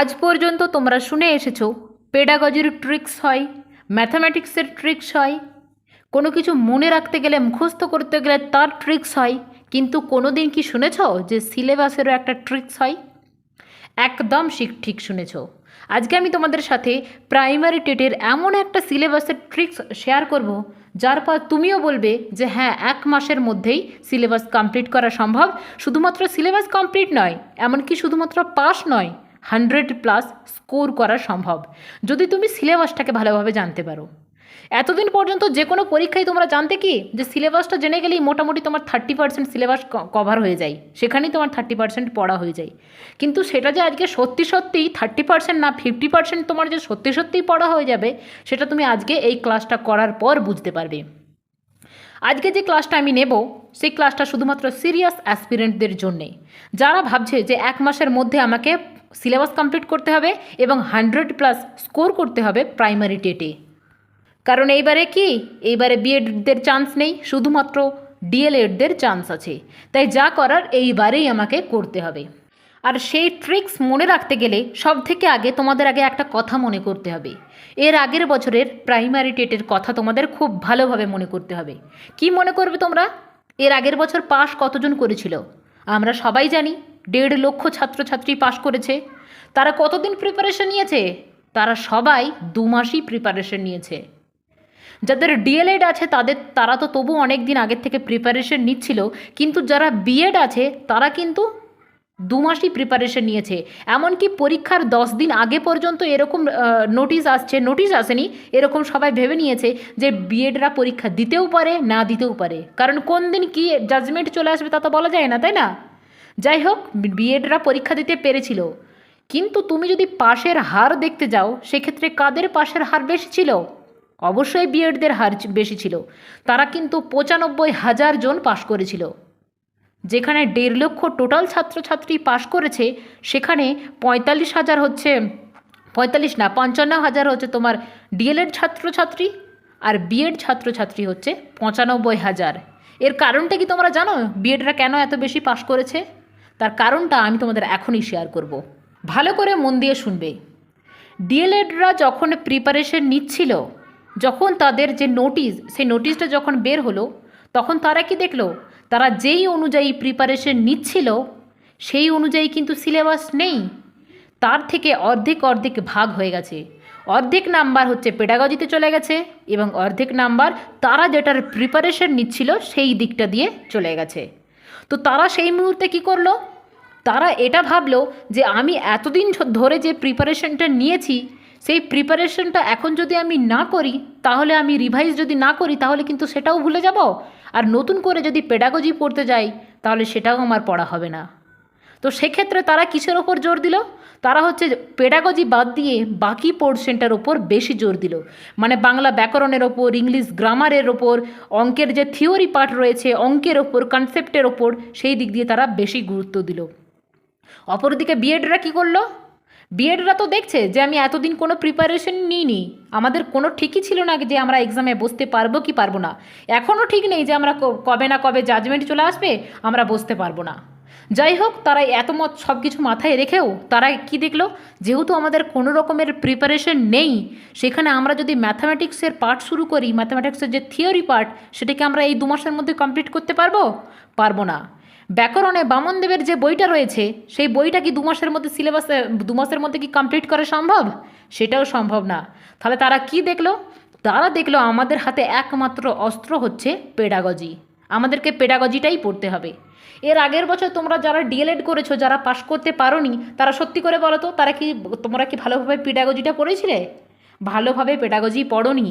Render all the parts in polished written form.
আজ পর্যন্ত তোমরা শুনে এসেছো পেডাগজির ট্রিক্স হয়, ম্যাথামেটিক্সের ট্রিক্স হয়, কোনো কিছু মনে রাখতে গেলে মুখস্থ করতে গেলে তার ট্রিক্স হয়, কিন্তু কোনো দিন কি শুনেছ যে সিলেবাসেরও একটা ট্রিক্স হয়? একদম ঠিক শুনেছ। আজকে আমি তোমাদের সাথে প্রাইমারি টেটের এমন একটা সিলেবাসের ট্রিক্স শেয়ার করব, যার পর তুমিও বলবে যে হ্যাঁ, 1 মাসের মধ্যেই সিলেবাস কমপ্লিট করা সম্ভব। শুধুমাত্র সিলেবাস কমপ্লিট নয়, এমনকি শুধুমাত্র পাস নয়, 100+ স্কোর করা সম্ভব যদি তুমি সিলেবাসটাকে ভালোভাবে জানতে পারো। এতদিন পর্যন্ত যে কোনো পরীক্ষায় তোমরা জানতে কি যে সিলেবাসটা জেনে গেলেই মোটামুটি তোমার 30% সিলেবাস কভার হয়ে যায়, সেখানেই তোমার 30% পড়া হয়ে যায়। কিন্তু সেটা যে আজকে সত্যি সত্যিই 30% না 50% তোমার যে সত্যি সত্যিই পড়া হয়ে যাবে, সেটা তুমি আজকে এই ক্লাসটা করার পর বুঝতে পারবে। আজকে যে ক্লাসটা আমি নেব, সেই ক্লাসটা শুধুমাত্র সিরিয়াস অ্যাসপিরেন্টদের জন্যে, যারা ভাবছে যে 1 মাসের মধ্যে আমাকে সিলেবাস কমপ্লিট করতে হবে এবং 100+ স্কোর করতে হবে প্রাইমারি টেটে। কারণ এইবারে বিএডদের চান্স নেই, শুধুমাত্র ডিএলএডদের চান্স আছে। তাই যা করার এইবারেই আমাকে করতে হবে। আর সেই ট্রিক্স মনে রাখতে গেলে সব থেকে আগে তোমাদের আগে একটা কথা মনে করতে হবে। এর আগের বছরের প্রাইমারি টেটের কথা তোমাদের খুব ভালোভাবে মনে করতে হবে। কি মনে করবে তোমরা? এর আগের বছর পাশ কতজন করেছিল? আমরা সবাই জানি 1.5 লক্ষ ছাত্রছাত্রী পাশ করেছে। তারা কতদিন প্রিপারেশন নিয়েছে? তারা সবাই 2 মাসই প্রিপারেশন নিয়েছে। যাদের ডিএলএড আছে তারা তো তবু অনেক দিন আগের থেকে প্রিপারেশন নিচ্ছিল, কিন্তু যারা বিএড আছে তারা কিন্তু 2 মাসই প্রিপারেশন নিয়েছে। এমনকি পরীক্ষার 10 দিন আগে পর্যন্ত এরকম নোটিশ আসেনি, এরকম সবাই ভেবে নিয়েছে যে বিএডরা পরীক্ষা দিতেও পারে, না দিতেও পারে। কারণ কোন দিন কি জাজমেন্ট চলে আসবে তা তো বলা যায় না, তাই না? যাই হোক, বিএডরা পরীক্ষা দিতে পেরেছিল। কিন্তু তুমি যদি পাশের হার দেখতে যাও, সেক্ষেত্রে কাদের পাশের হার বেশি ছিল? অবশ্যই বিএডদের হার বেশি ছিল। তারা কিন্তু 95,000 জন পাশ করেছিল। যেখানে 1.5 লক্ষ টোটাল ছাত্রছাত্রী পাশ করেছে, সেখানে 45,000 হচ্ছে, 45 না 55,000 হচ্ছে তোমার ডিএলএড ছাত্রছাত্রী, আর বিএড ছাত্রছাত্রী হচ্ছে 95,000। এর কারণটা কি তোমরা জানো? বিএডরা কেন এত বেশি পাশ করেছে? তার কারণটা আমি তোমাদের এখনই শেয়ার করব। ভালো করে মন দিয়ে শুনবে। ডিএলএডরা যখন প্রিপারেশন নিচ্ছিল, যখন তাদের যে নোটিশ, সেই নোটিশটা যখন বের হলো, তখন তারা কি দেখলো? তারা যেই অনুযায়ী প্রিপারেশন নিচ্ছিল সেই অনুযায়ী কিন্তু সিলেবাস নেই। তার থেকে অর্ধেক ভাগ হয়ে গেছে। অর্ধেক নাম্বার হচ্ছে পেডাগজিতে চলে গেছে এবং অর্ধেক নাম্বার তারা যেটার প্রিপারেশন নিচ্ছিল সেই দিকটা দিয়ে চলে গেছে। তো তারা সেই মুহূর্তে কি করলো? তারা এটা ভাবলো যে আমি এতদিন ধরে যে প্রিপারেশনটা নিয়েছি, সেই প্রিপারেশনটা এখন যদি আমি না করি, তাহলে আমি রিভাইজ যদি না করি, তাহলে কিন্তু সেটাও ভুলে যাব। আর নতুন করে যদি পেডাগজি পড়তে যাই, তাহলে সেটাও আমার পড়া হবে না। তো সেক্ষেত্রে তারা কিসের ওপর জোর দিল? তারা হচ্ছে পেডাগজি বাদ দিয়ে বাকি পোর্শনটার ওপর বেশি জোর দিল। মানে বাংলা ব্যাকরণের ওপর, ইংলিশ গ্রামারের ওপর, অঙ্কের যে থিওরি পার্ট রয়েছে, অঙ্কের ওপর, কনসেপ্টের ওপর, সেই দিক দিয়ে তারা বেশি গুরুত্ব দিল। অপরদিকে বিএডরা কী করলো? বিএডরা তো দেখছে যে আমি এতদিন কোনো প্রিপারেশন নিইনি, আমাদের কোনো ঠিকই ছিল না যে আমরা এক্সামে বসতে পারবো কি পারবো না। এখনও ঠিক নেই যে আমরা কবে না কবে জাজমেন্ট চলে আসবে, আমরা বসতে পারবো না। যাই হোক, তারা এত সব কিছু মাথায় রেখেও তারা কি দেখলো? যেহেতু আমাদের কোনো রকমের প্রিপারেশন নেই, সেখানে আমরা যদি ম্যাথামেটিক্সের পার্ট শুরু করি, ম্যাথামেটিক্সের যে থিওরি পার্ট, সেটাকে আমরা এই 2 মাসের মধ্যে কমপ্লিট করতে পারবো না। ব্যাকরণে বামনদেবের যে বইটা রয়েছে, সেই বইটা কি 2 মাসের মধ্যে 2 মাসের মধ্যে কি কমপ্লিট করা সম্ভব? সেটাও সম্ভব না। তাহলে তারা কি দেখলো? তারা দেখলো আমাদের হাতে একমাত্র অস্ত্র হচ্ছে পেডাগজি। আমাদেরকে পেডাগজিটাই পড়তে হবে। এর আগের বছর তোমরা যারা ডিএলএড করেছো, যারা পাশ করতে পারোনি, তারা সত্যি করে বলো তো, তোমরা কি ভালোভাবে পেডাগজিটা পড়েছিলে? ভালোভাবে পেডাগজি পড়োনি।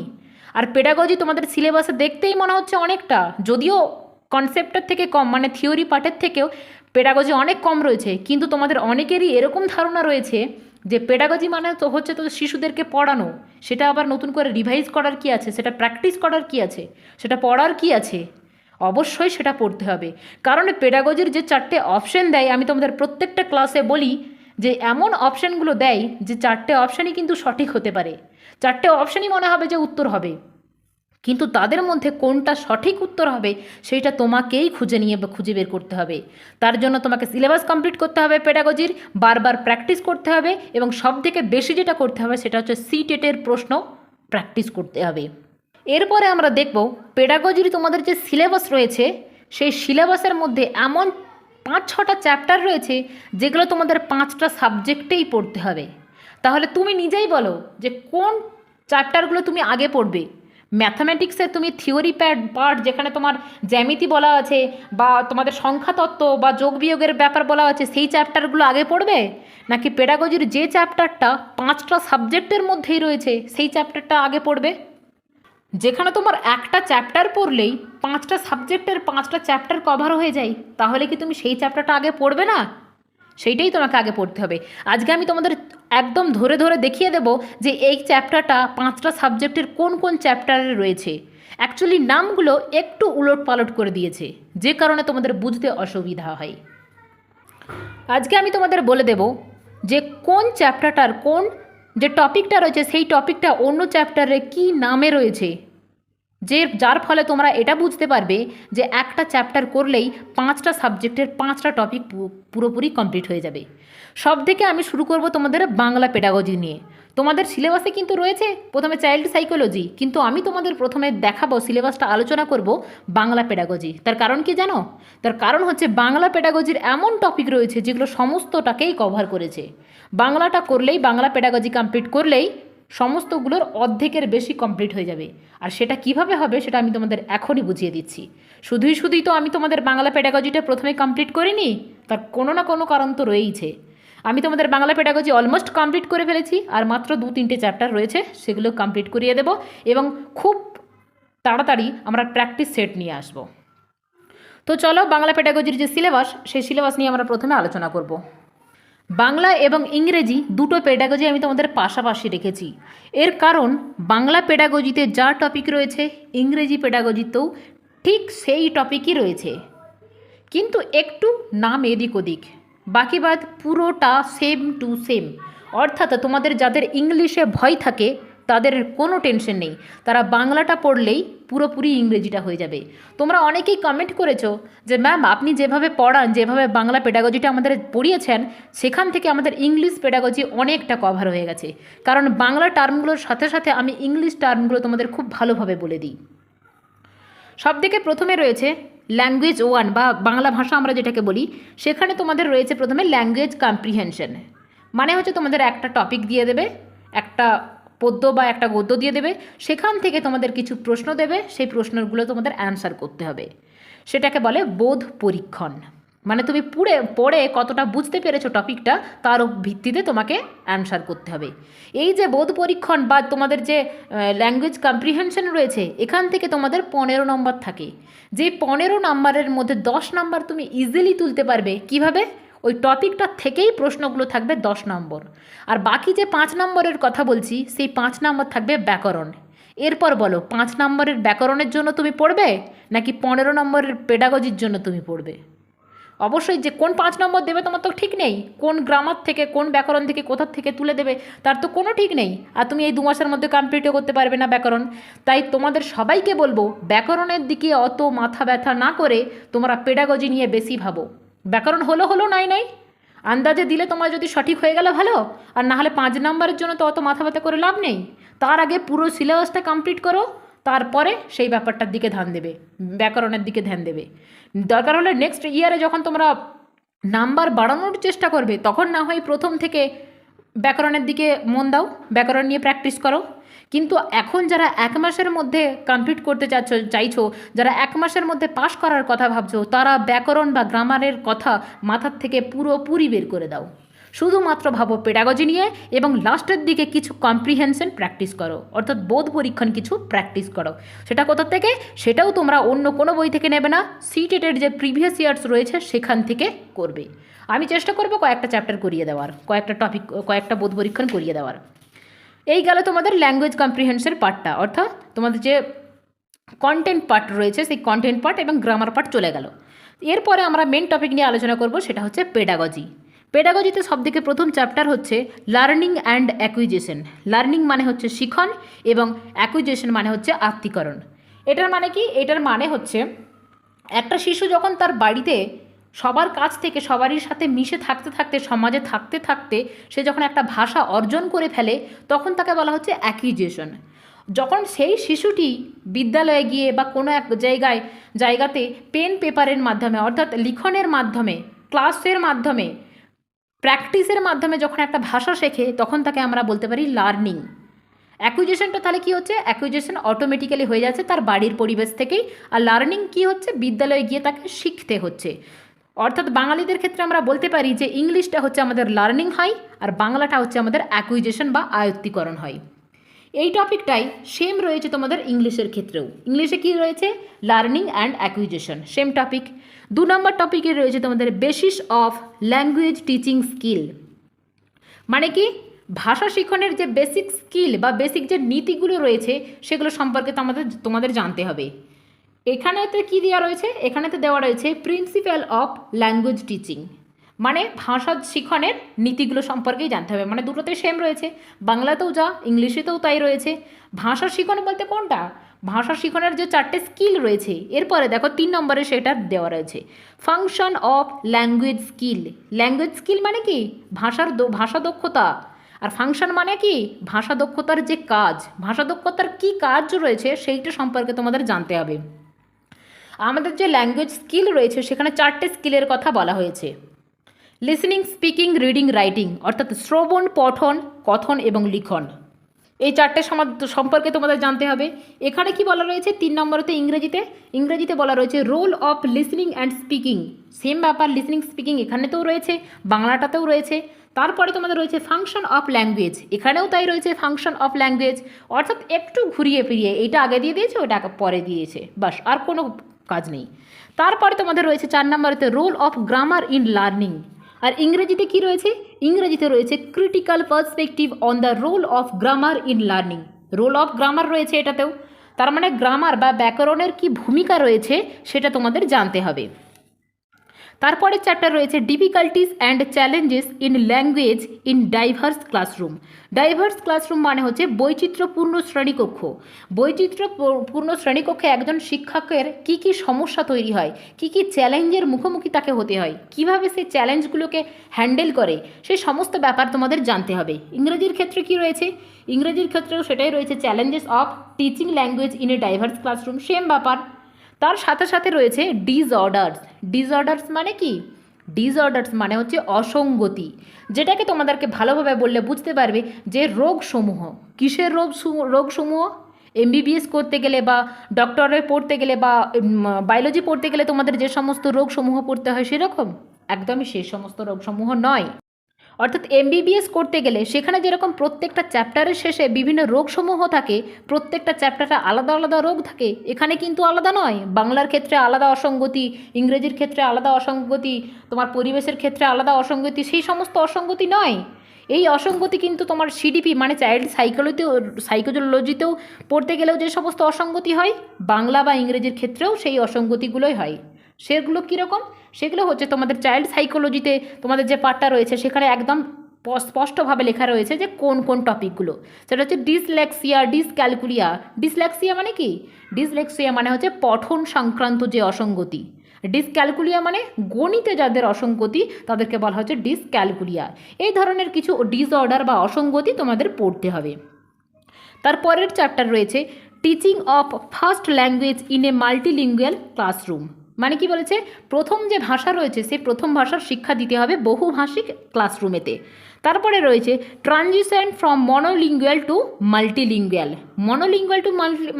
আর পেডাগজি তোমাদের সিলেবাসে দেখতেই মনে হচ্ছে অনেকটা, যদিও কনসেপ্টের থেকে কম, মানে থিওরি পার্টের থেকেও পেডাগজি অনেক কম রয়েছে। কিন্তু তোমাদের অনেকেরই এরকম ধারণা রয়েছে যে পেডাগজি মানে তো হচ্ছে তো শিশুদেরকে পড়ানো, সেটা আবার নতুন করে রিভাইজ করার কি আছে, সেটা প্র্যাকটিস করার কি আছে, সেটা পড়ার কি আছে? অবশ্যই সেটা পড়তে হবে। কারণ পেডাগজির যে 4টে অপশন দেয়, আমি তোমাদের প্রত্যেকটা ক্লাসে বলি যে এমন অপশানগুলো দেয় যে 4টে অপশানই কিন্তু সঠিক হতে পারে, 4টে অপশানই মনে হবে যে উত্তর হবে। কিন্তু তাদের মধ্যে কোনটা সঠিক উত্তর হবে সেইটা তোমাকেই খুঁজে বের করতে হবে। তার জন্য তোমাকে সিলেবাস কমপ্লিট করতে হবে পেডাগজির, বারবার প্র্যাকটিস করতে হবে, এবং সবথেকে বেশি যেটা করতে হবে সেটা হচ্ছে সিটেটের প্রশ্ন প্র্যাকটিস করতে হবে। এরপরে আমরা দেখব পেডাগজির তোমাদের যে সিলেবাস রয়েছে সেই সিলেবাসের মধ্যে এমন 5-6টা চ্যাপ্টার রয়েছে যেগুলো তোমাদের 5টা সাবজেক্টেই পড়তে হবে। তাহলে তুমি নিজেই বলো যে কোন চ্যাপ্টারগুলো তুমি আগে পড়বে। ম্যাথামেটিক্সের তুমি থিওরি পার্ট যেখানে তোমার জ্যামিতি বলা আছে বা তোমাদের সংখ্যাতত্ত্ব বা যোগ বিয়োগের ব্যাপার বলা আছে সেই চ্যাপ্টারগুলো আগে পড়বে, নাকি পেডাগজির যে চ্যাপ্টারটা 5টা সাবজেক্টের মধ্যেই রয়েছে সেই চ্যাপ্টারটা আগে পড়বে? যেখানে তোমার একটা চ্যাপ্টার পড়লেই 5টা সাবজেক্টের 5টা চ্যাপ্টার কভার হয়ে যায়, তাহলে কি তুমি সেই চ্যাপ্টারটা আগে পড়বে না? সেইটাই তোমাকে আগে পড়তে হবে। আজকে আমি তোমাদের একদম ধরে ধরে দেখিয়ে দেব যে এই চ্যাপ্টারটা 5টা সাবজেক্টের কোন কোন চ্যাপ্টারে রয়েছে। অ্যাকচুয়ালি নামগুলো একটু উলট পালট করে দিয়েছে, যে কারণে তোমাদের বুঝতে অসুবিধা হয়। আজকে আমি তোমাদের বলে দেব যে কোন চ্যাপ্টারটার কোন যে টপিকটা রয়েছে সেই টপিকটা অন্য চ্যাপ্টারে কি নামে রয়েছে, যার ফলে তোমরা এটা বুঝতে পারবে যে একটা চ্যাপ্টার করলেই 5টা সাবজেক্টের 5টা টপিক পুরোপুরি কমপ্লিট হয়ে যাবে। সব থেকে আমি শুরু করব তোমাদের বাংলা পেডাগজি নিয়ে। তোমাদের সিলেবাসে কিন্তু রয়েছে প্রথমে চাইল্ড সাইকোলজি, কিন্তু আমি তোমাদের প্রথমে দেখাবো সিলেবাসটা আলোচনা করব বাংলা পেডাগজি। তার কারণ কি জানো? তার কারণ হচ্ছে বাংলা পেডাগজির এমন টপিক রয়েছে যেগুলো সমস্তটাকেই কভার করেছে। বাংলাটা করলেই, বাংলা পেডাগজি কমপ্লিট করলেই সমস্তগুলোর অর্ধেকের বেশি কমপ্লিট হয়ে যাবে। আর সেটা কিভাবে হবে সেটা আমি তোমাদের এখনই বুঝিয়ে দিচ্ছি। শুধুই তো আমি তোমাদের বাংলা পেডাগজিটা প্রথমে কমপ্লিট করিনি, তার কোনো না কোনো কারণ তো রয়েইছে। আমি তোমাদের বাংলা পেডাগজি অলমোস্ট কমপ্লিট করে ফেলেছি, আর মাত্র 2-3টে চ্যাপ্টার রয়েছে, সেগুলো কমপ্লিট করিয়ে দেব এবং খুব তাড়াতাড়ি আমরা প্র্যাকটিস সেট নিয়ে আসব। তো চলো বাংলা পেডাগজির যে সিলেবাস সেই সিলেবাস নিয়ে আমরা প্রথমে আলোচনা করব। বাংলা এবং ইংরেজি দুটো পেডাগজি আমি তোমাদের পাশাপাশি রেখেছি। এর কারণ বাংলা পেডাগজিতে যা টপিক রয়েছে ইংরেজি পেডাগজিতেও ঠিক সেই টপিকই রয়েছে, কিন্তু একটু নাম এদিক ওদিক, বাকি বাদ পুরোটা সেম টু সেম। অর্থাৎ তোমাদের যাদের ইংলিশে ভয় থাকে তাদের কোনো টেনশন নেই, তারা বাংলাটা পড়লেই পুরোপুরি ইংরেজিটা হয়ে যাবে। তোমরা অনেকেই কমেন্ট করেছো যে ম্যাম আপনি যেভাবে পড়ান, যেভাবে বাংলা পেডাগজিটা আমাদের পড়িয়েছেন, সেখান থেকে আমাদের ইংলিশ পেডাগজি অনেকটা কভার হয়ে গেছে। কারণ বাংলা টার্মগুলোর সাথে সাথে আমি ইংলিশ টার্মগুলো তোমাদের খুব ভালোভাবে বলে দিই। সবথেকে প্রথমে রয়েছে ল্যাঙ্গুয়েজ 1 বা বাংলা ভাষা আমরা যেটাকে বলি, সেখানে তোমাদের রয়েছে প্রথমে ল্যাঙ্গুয়েজ কম্প্রিহেনশন। মানে হচ্ছে তোমাদের একটা টপিক দিয়ে দেবে, একটা পদ্য বা একটা গদ্য দিয়ে দেবে, সেখান থেকে তোমাদের কিছু প্রশ্ন দেবে, সেই প্রশ্নগুলো তোমাদের অ্যান্সার করতে হবে। সেটাকে বলে বোধ পরীক্ষণ। মানে তুমি পড়ে কতটা বুঝতে পেরেছো টপিকটা তার ভিত্তিতে তোমাকে অ্যান্সার করতে হবে। এই যে বোধ পরীক্ষণ বা তোমাদের যে ল্যাঙ্গুয়েজ কম্প্রিহেনশন রয়েছে, এখান থেকে তোমাদের 15 নম্বর থাকে। যে 15 নম্বরের মধ্যে 10 নম্বর তুমি ইজিলি তুলতে পারবে। কিভাবে? ওই টপিকটা থেকেই প্রশ্নগুলো থাকবে 10 নম্বর, আর বাকি যে 5 নম্বরের কথা বলছি সেই 5 নম্বর থাকবে ব্যাকরণ। এরপর বলো 5 নম্বরের ব্যাকরণের জন্য তুমি পড়বে নাকি 15 নম্বরের পেডাগজির জন্য তুমি পড়বে? অবশ্যই যে কোন 5 নম্বর দেবে তোমার তো ঠিক নেই, কোন গ্রামার থেকে কোন ব্যাকরণ থেকে কোথা থেকে তুলে দেবে তার তো কোনো ঠিক নেই। আর তুমি এই 2 মাসের মধ্যে কমপ্লিটও করতে পারবে না ব্যাকরণ। তাই তোমাদের সবাইকে বলবো ব্যাকরণের দিকে অত মাথা ব্যথা না করে তোমরা পেডাগজি নিয়ে বেশি ভাবো। ব্যাকরণ হলো নাই আন্দাজে দিলে তোমার যদি সঠিক হয়ে গেলে ভালো, আর না হলে 5 নম্বরের জন্য তো অত মাথা ব্যথা করে লাভ নেই। তার আগে পুরো সিলেবাসটা কমপ্লিট করো, তারপরে সেই ব্যাপারটার দিকে ধ্যান দেবে, ব্যাকরণের দিকে ধ্যান দেবে। দরকার হলে নেক্সট ইয়ারে যখন তোমরা নাম্বার বাড়ানোর চেষ্টা করবে তখন না হয় প্রথম থেকে ব্যাকরণের দিকে মন দাও, ব্যাকরণ নিয়ে প্র্যাকটিস করো। কিন্তু এখন যারা 1 মাসের মধ্যে কমপ্লিট করতে চাইছো, যারা 1 মাসের মধ্যে পাশ করার কথা ভাবছো, তারা ব্যাকরণ বা গ্রামারের কথা মাথার থেকে পুরোপুরি বের করে দাও। শুধুমাত্র ভাবো পেডাগজি নিয়ে এবং লাস্টের দিকে কিছু কম্প্রিহেনশন প্র্যাকটিস করো, অর্থাৎ বোধ পরীক্ষণ কিছু প্র্যাকটিস করো। সেটা কোথা থেকে? সেটাও তোমরা অন্য কোনো বই থেকে নেবে না, সিটেটের যে প্রিভিয়াস ইয়ার্স রয়েছে সেখান থেকে করবে। আমি চেষ্টা করবো কয়েকটা চ্যাপ্টার করিয়ে দেওয়ার, কয়েকটা বোধ পরীক্ষণ করিয়ে দেওয়ার। এই গেল তোমাদের ল্যাঙ্গুয়েজ কম্প্রিহেনশন পার্টটা, অর্থাৎ তোমাদের যে কন্টেন্ট পার্ট রয়েছে সেই কন্টেন্ট পার্ট এবং গ্রামার পার্ট চলে গেল। এরপরে আমরা মেন টপিক নিয়ে আলোচনা করব, সেটা হচ্ছে পেডাগজি। পেডাগজিতে সবথেকে প্রথম চ্যাপ্টার হচ্ছে লার্নিং অ্যান্ড অ্যাকুইজিশন। লার্নিং মানে হচ্ছে শিখন এবং অ্যাকুইজিশন মানে হচ্ছে আত্মীকরণ। এটার মানে কি? এটার মানে হচ্ছে একটা শিশু যখন তার বাড়িতে সবার কাছ থেকে সবারই সাথে মিশে থাকতে থাকতে সমাজে থাকতে থাকতে সে যখন একটা ভাষা অর্জন করে ফেলে তখন তাকে বলা হচ্ছে অ্যাকুইজিশন। যখন সেই শিশুটি বিদ্যালয়ে গিয়ে বা কোনো এক জায়গাতে পেন পেপারের মাধ্যমে অর্থাৎ লিখনের মাধ্যমে ক্লাসের মাধ্যমে প্র্যাকটিসের মাধ্যমে যখন একটা ভাষা শেখে তখন তাকে আমরা বলতে পারি লার্নিং। অ্যাকুইজিশনটা তাহলে কী হচ্ছে? অ্যাকুইজিশন অটোমেটিক্যালি হয়ে যাচ্ছে তার বাড়ির পরিবেশ থেকেই, আর লার্নিং কী হচ্ছে? বিদ্যালয়ে গিয়ে তাকে শিখতে হচ্ছে। অর্থাৎ বাঙালিদের ক্ষেত্রে আমরা বলতে পারি যে ইংলিশটা হচ্ছে আমাদের লার্নিং হয় আর বাংলাটা হচ্ছে আমাদের অ্যাকুইজিশন বা আয়ত্তীকরণ হয়। এই টপিকটাই সেম রয়েছে তোমাদের ইংলিশের ক্ষেত্রেও। ইংলিশে কী রয়েছে? Learning and acquisition, same topic. 2 নম্বর টপিকে রয়েছে তোমাদের basis of language teaching skill. মানে কি? ভাষা শিখনের যে বেসিক স্কিল বা বেসিক যে নীতিগুলো রয়েছে সেগুলো সম্পর্কে তোমাদের জানতে হবে। এখানেতে কি দেওয়া রয়েছে? এখানেতে দেওয়া রয়েছে প্রিন্সিপাল অফ ল্যাঙ্গুয়েজ টিচিং, মানে ভাষা শিখনের নীতিগুলো সম্পর্কেই জানতে হবে। মানে দুটোতে সেম রয়েছে, বাংলাতেও যা ইংলিশেতেও তাই রয়েছে। ভাষা শিখন বলতে কোনটা? ভাষা শিখনের যে 4টে স্কিল রয়েছে এরপরে দেখো 3 নম্বরে সেটা দেওয়া রয়েছে function of language skill. Language skill মানে কি? ভাষা দক্ষতা। আর ফাংশন মানে কি? ভাষা দক্ষতার যে কাজ, ভাষা দক্ষতার কী কাজ রয়েছে সেইটা সম্পর্কে তোমাদের জানতে হবে। আমাদের যে ল্যাঙ্গুয়েজ স্কিল রয়েছে সেখানে 4টে স্কিলের কথা বলা হয়েছে। লিসনিং, স্পিকিং, রিডিং, রাইটিং, অর্থাৎ শ্রবণ, পঠন, কথন এবং লিখন। এই 4টে সম্পর্কে তোমাদের জানতে হবে। এখানে কি বলা রয়েছে 3 নম্বরেতে? ইংরেজিতে বলা রয়েছে role of listening and speaking. Same ব্যাপার, লিসনিং স্পিকিং এখানেতেও রয়েছে, বাংলাটাতেও রয়েছে। তারপরে তোমাদের রয়েছে ফাংশন অফ ল্যাঙ্গুয়েজ, এখানেও তাই রয়েছে ফাংশন অফ ল্যাঙ্গুয়েজ। অর্থাৎ একটু ঘুরিয়ে ফিরিয়ে এইটা আগে দিয়ে দিয়েছে ওটা পরে দিয়েছে, বাস, আর কোনো কাজ নেই। তারপরে তোমাদের রয়েছে 4 নম্বরেতে role of grammar in learning. আর ইংরেজিতে কি রয়েছে? ইংরেজিতে রয়েছে critical perspective on the role of grammar in learning. Role of grammar রয়েছে এটাতেও, তার মানে গ্রামার বা ব্যাকরণের কি ভূমিকা রয়েছে সেটা তোমাদের জানতে হবে। তারপরে চ্যাপ্টার রয়েছে difficulties and challenges in language in diverse classroom. Diverse classroom মানে হচ্ছে বৈচিত্র্যপূর্ণ শ্রেণীকক্ষ। বৈচিত্র্যপূর্ণ শ্রেণীকক্ষে একজন শিক্ষকের কি কি সমস্যা তৈরি হয়, কি কি চ্যালেঞ্জের মুখোমুখি তাকে হতে হয়, কিভাবে সেই চ্যালেঞ্জগুলোকে হ্যান্ডেল করে, সেই সমস্ত ব্যাপার তোমাদের জানতে হবে। ইংরেজির ক্ষেত্রে কি রয়েছে? ইংরেজির ক্ষেত্রেও সেটাই রয়েছে challenges of teaching language in a diverse classroom, same ব্যাপার। তার সাথে সাথে রয়েছে ডিসঅর্ডার্স। ডিসঅর্ডার্স মানে কি? ডিসঅর্ডার্স মানে হচ্ছে অসঙ্গতি, যেটাকে তোমাদেরকে ভালোভাবে বললে বুঝতে পারবে যে রোগসমূহ। কিসের রোগসমূহ? এমবিবিএস করতে গেলে বা ডক্টরে পড়তে গেলে বা বায়োলজি পড়তে গেলে তোমাদের যে সমস্ত রোগসমূহ পড়তে হয় সেরকম? একদমই সেই সমস্ত রোগসমূহ নয়। অর্থাৎ এমবিবিএস করতে গেলে সেখানে যেরকম প্রত্যেকটা চ্যাপ্টারের শেষে বিভিন্ন রোগসমূহ থাকে, প্রত্যেকটা চ্যাপ্টারে আলাদা আলাদা রোগ থাকে, এখানে কিন্তু আলাদা নয়। বাংলার ক্ষেত্রে আলাদা অসঙ্গতি, ইংরেজির ক্ষেত্রে আলাদা অসঙ্গতি, তোমার পরিবেশের ক্ষেত্রে আলাদা অসঙ্গতি, সেই সমস্ত অসঙ্গতি নয়। এই অসঙ্গতি কিন্তু তোমার সিডিপি মানে চাইল্ড সাইকোলজিতেও পড়তে গেলেও যে সমস্ত অসঙ্গতি হয়, বাংলা বা ইংরেজির ক্ষেত্রেও সেই অসঙ্গতিগুলোই হয়। সেগুলো কীরকম? সেগুলো হচ্ছে তোমাদের চাইল্ড সাইকোলজিতে তোমাদের যে পার্টটা রয়েছে সেখানে একদম স্পষ্টভাবে লেখা রয়েছে যে কোন কোন টপিকগুলো। সেটা হচ্ছে ডিসলেক্সিয়া, ডিসক্যালকুলিয়া। ডিসলেক্সিয়া মানে কি? ডিসলেক্সিয়া মানে হচ্ছে পঠন সংক্রান্ত যে অসঙ্গতি। ডিসক্যালকুলিয়া মানে গণিতে যাদের অসঙ্গতি তাদেরকে বলা হচ্ছে ডিসক্যালকুলিয়া। এই ধরনের কিছু ডিসঅর্ডার বা অসঙ্গতি তোমাদের পড়তে হবে। তারপরের চ্যাপ্টার রয়েছে teaching of first language in a multilingual classroom. মানে কি বলেছে? প্রথম যে ভাষা রয়েছে সেই প্রথম ভাষার শিক্ষা দিতে হবে বহুভাষিক ক্লাসরুমেতে। তারপরে রয়েছে transition from monolingual to multilingual. Monolingual to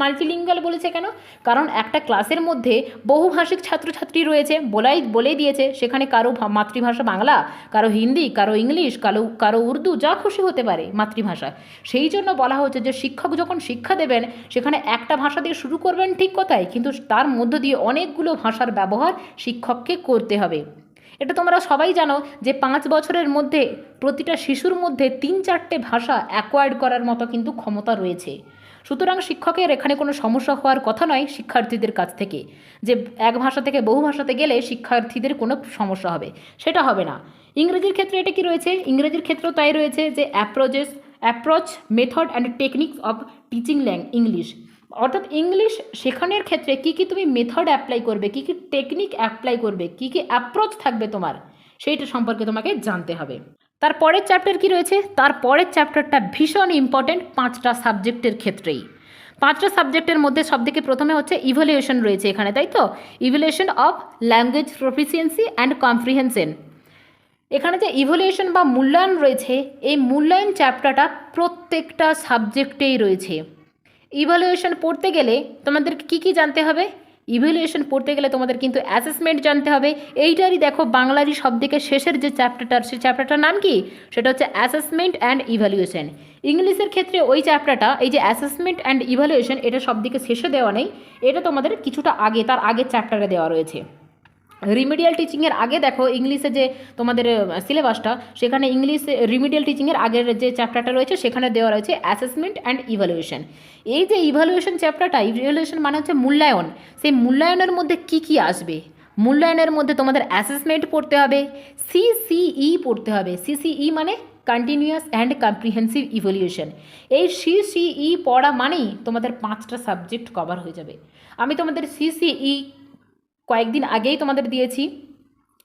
multilingual বলেছে কেন? কারণ একটা ক্লাসের মধ্যে বহুভাষিক ছাত্রছাত্রী রয়েছে, বলেই দিয়েছে সেখানে কারো মাতৃভাষা বাংলা, কারো হিন্দি, কারো ইংলিশ, কারো উর্দু, যা খুশি হতে পারে মাতৃভাষা। সেই জন্য বলা হচ্ছে যে শিক্ষক যখন শিক্ষা দেবেন সেখানে একটা ভাষা দিয়ে শুরু করবেন ঠিক কথাই, কিন্তু তার মধ্য দিয়ে অনেকগুলো ভাষার ব্যবহার শিক্ষককে করতে হবে। এটা তোমরা সবাই জানো যে 5 বছরের মধ্যে প্রতিটা শিশুর মধ্যে 3-4টে ভাষা অ্যাকোয়ার্ড করার মতো কিন্তু ক্ষমতা রয়েছে। সুতরাং শিক্ষকের এখানে কোনো সমস্যা হওয়ার কথা নয় শিক্ষার্থীদের কাছ থেকে, যে এক ভাষা থেকে বহু ভাষাতে গেলে শিক্ষার্থীদের কোনো সমস্যা হবে, সেটা হবে না। ইংরেজির ক্ষেত্রে এটা কি রয়েছে? ইংরেজির ক্ষেত্রেও তাই রয়েছে যে approach, method and techniques of teaching English. অর্থাৎ ইংলিশ শেখানোর ক্ষেত্রে কী কী তুমি মেথড অ্যাপ্লাই করবে, কী কী টেকনিক অ্যাপ্লাই করবে, কী কী অ্যাপ্রোচ থাকবে তোমার, সেইটা সম্পর্কে তোমাকে জানতে হবে। তারপরের চ্যাপ্টার কি রয়েছে? তারপরের চ্যাপ্টারটা ভীষণ ইম্পর্টেন্ট 5টা সাবজেক্টের ক্ষেত্রেই। 5টা সাবজেক্টের মধ্যে সবথেকে প্রথমে হচ্ছে ইভ্যালুয়েশন রয়েছে এখানে, তাই তো? Evaluation of language proficiency and comprehension. এখানে যে ইভ্যালুয়েশন বা মূল্যায়ন রয়েছে, এই মূল্যায়ন চ্যাপ্টারটা প্রত্যেকটা সাবজেক্টেই রয়েছে। ইভ্যালুয়েশন পড়তে গেলে তোমাদেরকে কী কী জানতে হবে? ইভ্যালুয়েশন পড়তে গেলে তোমাদের কিন্তু অ্যাসেসমেন্ট জানতে হবে। এইটারই দেখো বাংলারই সবথেকে শেষের যে চ্যাপ্টারটা, সেই চ্যাপ্টারটার নাম কি? সেটা হচ্ছে অ্যাসেসমেন্ট অ্যান্ড ইভ্যালুয়েশন। ইংলিশের ক্ষেত্রে ওই চ্যাপ্টারটা, এই যে অ্যাসেসমেন্ট অ্যান্ড ইভ্যালুয়েশন, এটা সবদিকে শেষে দেওয়া নেই, এটা তোমাদের কিছুটা আগে, তার আগের চ্যাপ্টারে দেওয়া রয়েছে। রিমিডিয়াল টিচিংয়ের আগে দেখো ইংলিশে যে তোমাদের সিলেবাসটা, সেখানে ইংলিশ রিমিডিয়াল টিচিংয়ের আগের যে চ্যাপ্টারটা রয়েছে সেখানে দেওয়া রয়েছে অ্যাসেসমেন্ট অ্যান্ড ইভ্যালুয়েশন। এই যে ইভ্যালুয়েশন চ্যাপ্টারটা, ইভ্যালুয়েশন মানে হচ্ছে মূল্যায়ন। সেই মূল্যায়নের মধ্যে কি কি আসবে? মূল্যায়নের মধ্যে তোমাদের অ্যাসেসমেন্ট পড়তে হবে, সিসিই পড়তে হবে। সিসিই মানে কন্টিনিউয়াস অ্যান্ড কম্প্রিহেন্সিভ ইভ্যালুয়েশন। এই সিসিই পড়া মানেই তোমাদের 5টা সাবজেক্ট কভার হয়ে যাবে। আমি তোমাদের সিসিই কয়েকদিন আগেই তোমাদের দিয়েছি,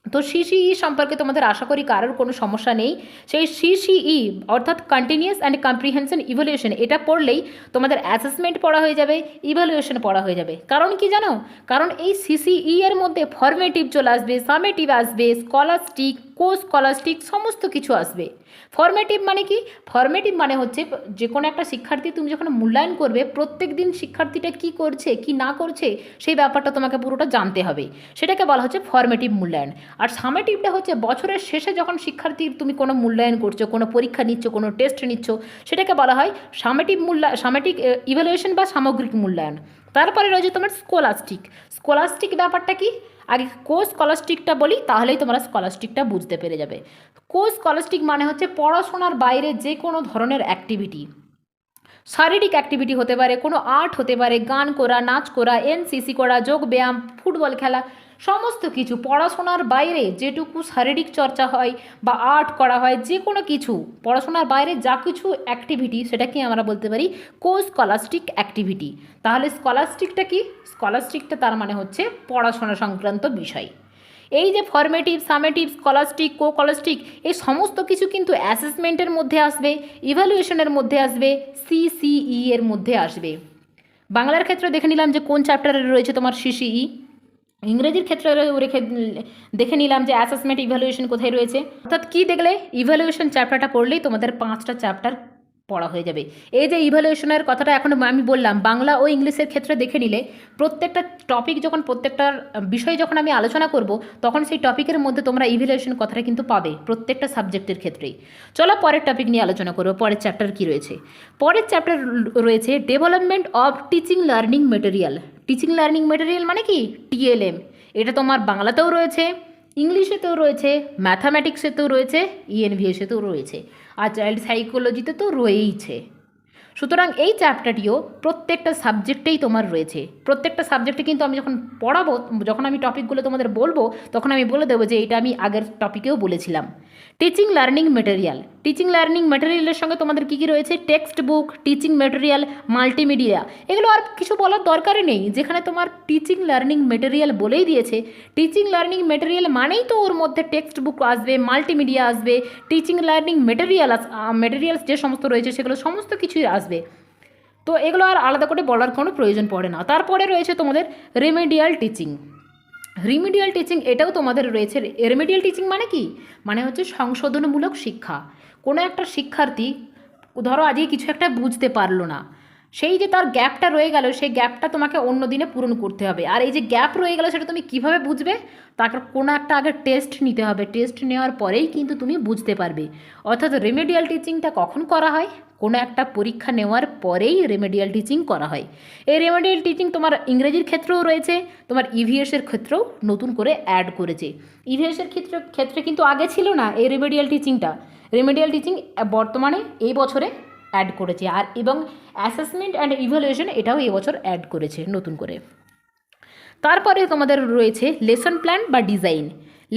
তো সিসিই সম্পর্কে তোমাদের আশা করি কারোর কোনো সমস্যা নেই। সেই সিসিই অর্থাৎ কন্টিনিউয়াস অ্যান্ড কম্প্রিহেনশন ইভ্যালুয়েশন, এটা পড়লেই তোমাদের অ্যাসেসমেন্ট পড়া হয়ে যাবে, ইভ্যালুয়েশন পড়া হয়ে যাবে। কারণ কি জানো? কারণ এই সিসিই এর মধ্যে ফর্মেটিভ চলে আসবে, সামেটিভ আসবে, স্কলাস্টিক, কো স্কলাস্টিক, সমস্ত কিছু আসবে। ফর্মেটিভ মানে কি? ফর্মেটিভ মানে হচ্ছে যে কোনো একটা শিক্ষার্থী তুমি যখন মূল্যায়ন করবে, প্রত্যেক দিন শিক্ষার্থীটা কি করছে কি না করছে সেই ব্যাপারটা তোমাকে পুরোটা জানতে হবে, সেটাকে বলা হচ্ছে ফর্মেটিভ মূল্যায়ন। আর সামেটিভটা হচ্ছে বছরের শেষে যখন শিক্ষার্থীর তুমি কোনো মূল্যায়ন করছো, কোনো পরীক্ষা নিচ্ছ, কোনো টেস্ট নিচ্ছ, সেটাকে বলা হয় সামেটিক ইভ্যালুয়েশন বা সামগ্রিক মূল্যায়ন। তারপরে রয়েছে তোমার স্কলাস্টিক। স্কলাস্টিক ব্যাপারটা কি? আগে কো স্কলাস্টিকটা বলি, তাহলেই তোমরা স্কলাস্টিকটা বুঝতে পেরে যাবে। কো স্কলাস্টিক মানে হচ্ছে পড়াশোনার বাইরে যে কোনো ধরনের অ্যাক্টিভিটি, শারীরিক অ্যাক্টিভিটি হতে পারে, কোনো আর্ট হতে পারে, গান করা, নাচ করা, এনসিসি করা, যোগ ব্যায়াম, ফুটবল খেলা, সমস্ত কিছু পড়াশোনার বাইরে যেটুকু শারীরিক চর্চা হয় বা আর্ট করা হয়, যে কোনো কিছু পড়াশোনার বাইরে যা কিছু অ্যাক্টিভিটি, সেটাকে আমরা বলতে পারি কো স্কলাস্টিক অ্যাক্টিভিটি। তাহলে স্কলাস্টিকটা কি? স্কলাস্টিকটা তার মানে হচ্ছে পড়াশোনা সংক্রান্ত বিষয়। এই যে ফর্মেটিভ, সামেটিভ, স্কলাস্টিক, কো স্কলাস্টিক, এই সমস্ত কিছু কিন্তু অ্যাসেসমেন্টের মধ্যে আসবে, ইভ্যালুয়েশনের মধ্যে আসবে, সিসিই এর মধ্যে আসবে। বাংলার ক্ষেত্রে দেখে নিলাম যে কোন চ্যাপ্টারে রয়েছে তোমার সিসিই। ইংরেজির ক্ষেত্রে দেখে নিলাম যে অ্যাসেসমেন্ট, ইভ্যালুয়েশন কোথায় রয়েছে। অর্থাৎ কী দেখলে? ইভ্যালুয়েশন চ্যাপ্টারটা পড়লেই তোমাদের 5টা চ্যাপ্টার পড়া হয়ে যাবে। এই যে ইভ্যালুয়েশনের কথাটা এখন আমি বললাম, বাংলা ও ইংলিশের ক্ষেত্রে দেখে নিলে প্রত্যেকটা টপিক যখন, প্রত্যেকটার বিষয় যখন আমি আলোচনা করব, তখন সেই টপিকের মধ্যে তোমরা ইভ্যালুয়েশন কথাটা কিন্তু পাবে প্রত্যেকটা সাবজেক্টের ক্ষেত্রেই। চলো পরের টপিক নিয়ে আলোচনা করবো। পরের চ্যাপ্টার কি রয়েছে? পরের চ্যাপ্টার রয়েছে development of teaching learning material. Teaching learning material মানে কি? টিএলএম। এটা তোমার বাংলাতেও রয়েছে, ইংলিশেতেও রয়েছে, ম্যাথামেটিক্সেতেও রয়েছে, ইএনভিএসেতেও রয়েছে, আর চাইল্ড সাইকোলজিতে তো রয়েইছে। সুতরাং এই চ্যাপ্টারটিও প্রত্যেকটা সাবজেক্টেই তোমার রয়েছে। প্রত্যেকটা সাবজেক্টে কিন্তু আমি যখন পড়াবো, যখন আমি টপিকগুলো তোমাদের বলবো, তখন আমি বলে দেবো যে এটা আমি আগের টপিকেও বলেছিলাম। Teaching learning material. Teaching learning মেটেরিয়ালের সঙ্গে তোমাদের কী কী রয়েছে? Textbook, teaching material, multimedia. এগুলো আর কিছু বলার দরকারই নেই, যেখানে তোমার টিচিং লার্নিং মেটেরিয়াল বলেই দিয়েছে। টিচিং লার্নিং মেটেরিয়াল মানেই তো ওর মধ্যে টেক্সট বুক আসবে, মাল্টিমিডিয়া আসবে, টিচিং লার্নিং মেটেরিয়ালস যে সমস্ত রয়েছে সেগুলো সমস্ত কিছুই আসবে। তো এগুলো আর আলাদা করে বলার কোনো প্রয়োজন পড়ে না। তারপরে রয়েছে তোমাদের রেমেডিয়াল টিচিং। রিমিডিয়াল টিচিং এটাও তোমাদের রয়েছে। রেমেডিয়াল টিচিং মানে কি? মানে হচ্ছে সংশোধনমূলক শিক্ষা। কোনো একটা শিক্ষার্থী ধরো আজকে কিছু একটা বুঝতে পারলো না, সেই যে তার গ্যাপটা রয়ে গেল, সেই গ্যাপটা তোমাকে অন্য দিনে পূরণ করতে হবে। আর এই যে গ্যাপ রয়ে গেল, সেটা তুমি কিভাবে বুঝবে? তার কোনো একটা আগে টেস্ট নিতে হবে, টেস্ট নেওয়ার পরেই কিন্তু তুমি বুঝতে পারবে। অর্থাৎ রেমেডিয়াল টিচিংটা কখন করা হয়? কোনো একটা পরীক্ষা নেওয়ার পরেই রেমেডিয়াল টিচিং করা হয়। এই রেমেডিয়াল টিচিং তোমার ইংরেজির ক্ষেত্রেও রয়েছে, তোমার ইভিএসের ক্ষেত্রেও নতুন করে অ্যাড করেছে। ইভিএসের ক্ষেত্রে কিন্তু আগে ছিল না এই রেমেডিয়াল টিচিংটা। রেমেডিয়াল টিচিং বর্তমানে এই বছরে অ্যাড করেছে, আর এবং অ্যাসেসমেন্ট অ্যান্ড ইভ্যালুয়েশন এটাও এবছর অ্যাড করেছে নতুন করে। তারপরে তোমাদের রয়েছে লেসন প্ল্যান বা ডিজাইন।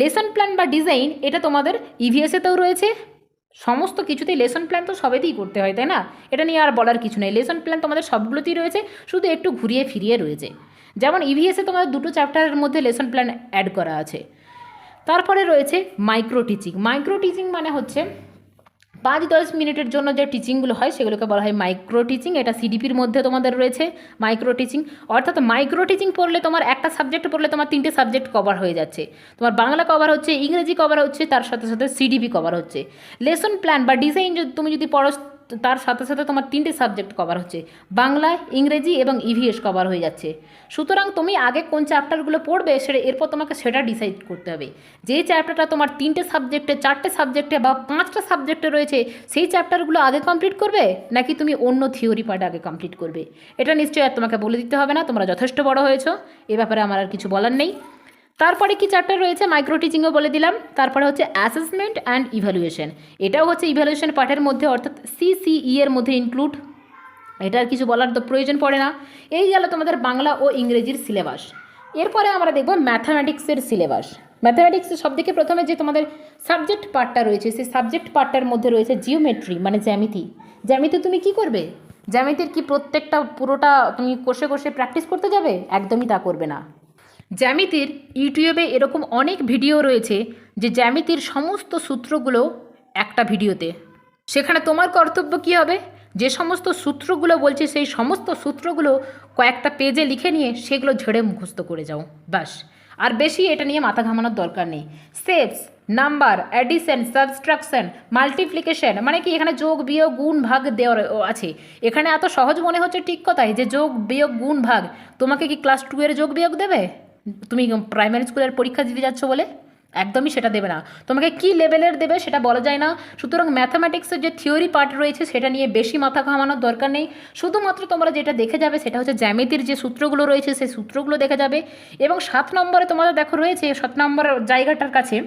লেসন প্ল্যান বা ডিজাইন এটা তোমাদের ইভিএসেতেও রয়েছে, সমস্ত কিছুতেই লেসন প্ল্যান তো সবেতেই করতে হয়, তাই না? এটা নিয়ে আর বলার কিছু নেই, লেসন প্ল্যান তোমাদের সবগুলোতেই রয়েছে, শুধু একটু ঘুরিয়ে ফিরিয়ে রয়েছে। যেমন ইভিএসে তোমাদের দুটো চ্যাপ্টারের মধ্যে লেসন প্ল্যান অ্যাড করা আছে। তারপরে রয়েছে মাইক্রো টিচিং। মাইক্রো টিচিং মানে হচ্ছে 5-10 মিনিটের জন্য যে টিচিংগুলো হয় সেগুলোকে বলা হয় মাইক্রো টিচিং। এটা সিডিপির মধ্যে তোমাদের রয়েছে মাইক্রো টিচিং। অর্থাৎ মাইক্রো টিচিং পড়লে তোমার একটা সাবজেক্ট পড়লে তোমার 3টে সাবজেক্ট কভার হয়ে যাচ্ছে। তোমার বাংলা কভার হচ্ছে, ইংরেজি কভার হচ্ছে, তার সাথে সাথে সিডিপি কভার হচ্ছে। লেসন প্ল্যান বা ডিজাইন তুমি যদি পড়ো তার সাথে সাথে তোমার 3টে সাবজেক্ট কভার হচ্ছে, বাংলা, ইংরেজি এবং ইভিএস কভার হয়ে যাচ্ছে। সুতরাং তুমি আগে কোন চ্যাপ্টারগুলো পড়বে এরপর তোমাকে সেটা ডিসাইড করতে হবে। যে চ্যাপ্টারটা তোমার 3টে সাবজেক্টে, 4টে সাবজেক্টে বা 5টা সাবজেক্টে রয়েছে সেই চ্যাপ্টারগুলো আগে কমপ্লিট করবে, নাকি তুমি অন্য থিওরি পার্ট আগে কমপ্লিট করবে? এটা নিশ্চয়ই আর তোমাকে বলে দিতে হবে না, তোমরা যথেষ্ট বড় হয়েছো, এ ব্যাপারে আমার আর কিছু বলার নেই। তারপরে কি চ্যাপ্টার রয়েছে মাইক্রো টিচিংও বলে দিলাম। তারপরে হচ্ছে অ্যাসেসমেন্ট অ্যান্ড ইভ্যালুয়েশন। এটাও হচ্ছে ইভ্যালুয়েশন পার্টের মধ্যে, অর্থাৎ সিসিই এর মধ্যে ইনক্লুড। এটার কিছু বলার তো প্রয়োজন পড়ে না। এই গেল তোমাদের বাংলা ও ইংরেজির সিলেবাস। এরপরে আমরা দেখব ম্যাথামেটিক্সের সিলেবাস। ম্যাথামেটিক্সের সবথেকে প্রথমে যে তোমাদের সাবজেক্ট পার্টটা রয়েছে, সেই সাবজেক্ট পার্টটার মধ্যে রয়েছে জিওমেট্রি মানে জ্যামিতি। জ্যামিতি তুমি কি করবে? জ্যামিতির কি প্রত্যেকটা পুরোটা তুমি কষে কষে প্র্যাকটিস করতে যাবে? একদমই তা করবে না। জ্যামিতির ইউটিউবে এরকম অনেক ভিডিও রয়েছে যে জ্যামিতির সমস্ত সূত্রগুলো একটা ভিডিওতে। সেখানে তোমার কর্তব্য কী হবে? যে সমস্ত সূত্রগুলো বলছে সেই সমস্ত সূত্রগুলো কয়েকটা পেজে লিখে নিয়ে সেগুলো ঝেড়ে মুখস্থ করে যাও, ব্যাস। আর বেশি এটা নিয়ে মাথা ঘামানোর দরকার নেই। Shapes, number, addition, subtraction, multiplication মানে কি, এখানে যোগ বিয়োগ গুণ ভাগ দেওয়ার আছে। এখানে এত সহজ মনে হচ্ছে ঠিক কথাই যে যোগ বিয়োগ গুণ ভাগ, তোমাকে কি ক্লাস 2 এর যোগ বিয়োগ দেবে? তুমি প্রাইমারি স্কুলের পরীক্ষা দিতে যাচ্ছ বলে? একদমই সেটা দেবে না। তোমাকে কি লেভেলের দেবে সেটা বলা যায় না। সুতরাং ম্যাথামেটিক্সের যে থিওরি পার্ট রয়েছে সেটা নিয়ে বেশি মাথা ঘামানোর দরকার নেই। শুধুমাত্র তোমরা যেটা দেখে যাবে সেটা হচ্ছে জ্যামিতির যে সূত্রগুলো রয়েছে সেই সূত্রগুলো দেখে যাবে। এবং 7 নম্বরে তোমাদের দেখো রয়েছে, 7 নম্বর জায়গাটার কাছে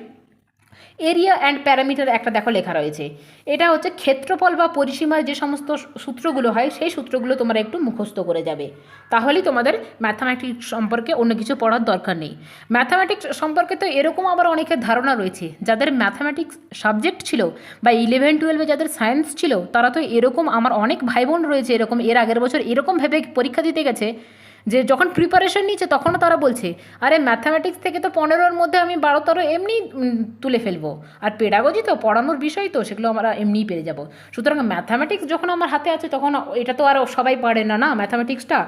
এরিয়া অ্যান্ড প্যারামিটার একটা দেখো লেখা রয়েছে। এটা হচ্ছে ক্ষেত্রফল বা পরিসীমার যে সমস্ত সূত্রগুলো হয় সেই সূত্রগুলো তোমরা একটু মুখস্থ করে যাবে, তাহলেই তোমাদের ম্যাথামেটিক্স সম্পর্কে অন্য কিছু পড়ার দরকার নেই। ম্যাথামেটিক্স সম্পর্কে তো এরকম আবার অনেকের ধারণা রয়েছে, যাদের ম্যাথামেটিক্স সাবজেক্ট ছিল বা 11-12 যাদের সায়েন্স ছিল তারা তো এরকম, আমার অনেক ভাই বোন রয়েছে এরকম, এর আগের বছর এরকম ভেবে পরীক্ষা দিতে গেছে যে যখন প্রিপারেশন নিচ্ছে তখনও তারা বলছে আরে ম্যাথামেটিক্স থেকে তো 15-র মধ্যে আমি 12-13 এমনি তুলে ফেলবো, আর পেডাগজি তো পড়ানোর বিষয় তো সেগুলো আমরা এমনিই পেরে যাব। সুতরাং ম্যাথামেটিক্স যখন আমার হাতে আছে তখন এটা তো আর সবাই পারে না, না ম্যাথামেটিক্সটা,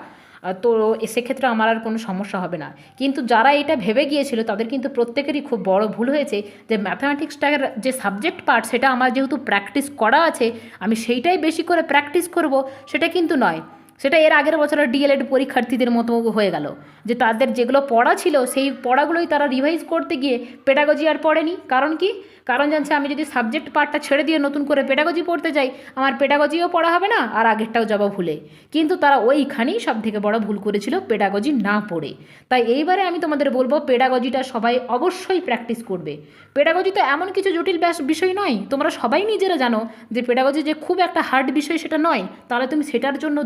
তো সেক্ষেত্রে আমার আর কোনো সমস্যা হবে না। কিন্তু যারা এটা ভেবে গিয়েছিল তাদের কিন্তু প্রত্যেকেরই খুব বড় ভুল হয়েছে যে ম্যাথামেটিক্সটার যে সাবজেক্ট পার্ট সেটা আমার যেহেতু প্র্যাকটিস করা আছে আমি সেইটাই বেশি করে প্র্যাকটিস করব, সেটা কিন্তু নয়। সেটা এর আগের বছরের ডিএলএড পরীক্ষার্থীদের মতো হয়ে গেল যে তাদের যেগুলো পড়া ছিল সেই পড়াগুলোই তারা রিভাইজ করতে গিয়ে পেডাগজি আর পড়েনি। কারণ কি? কারণ জানছে আমি যদি সাবজেক্ট পার্টটা ছেড়ে দিয়ে নতুন করে পেডাগজি পড়তে যাই আমার পেডাগজিও পড়া হবে না আর আগেরটাও যাব ভুলে। কিন্তু তারা ওইখানেই সব থেকে বড় ভুল করেছিল, পেডাগজি না পড়ে। তাই এইবারে আমি তোমাদের বলবো পেডাগজিটা সবাই অবশ্যই প্র্যাকটিস করবে। পেডাগজি তো এমন কিছু জটিল বিষয় নয়, তোমরা সবাই নিজেরা জানো যে পেডাগজি যে খুব একটা হার্ড বিষয় সেটা নয়। তাহলে তুমি সেটার জন্য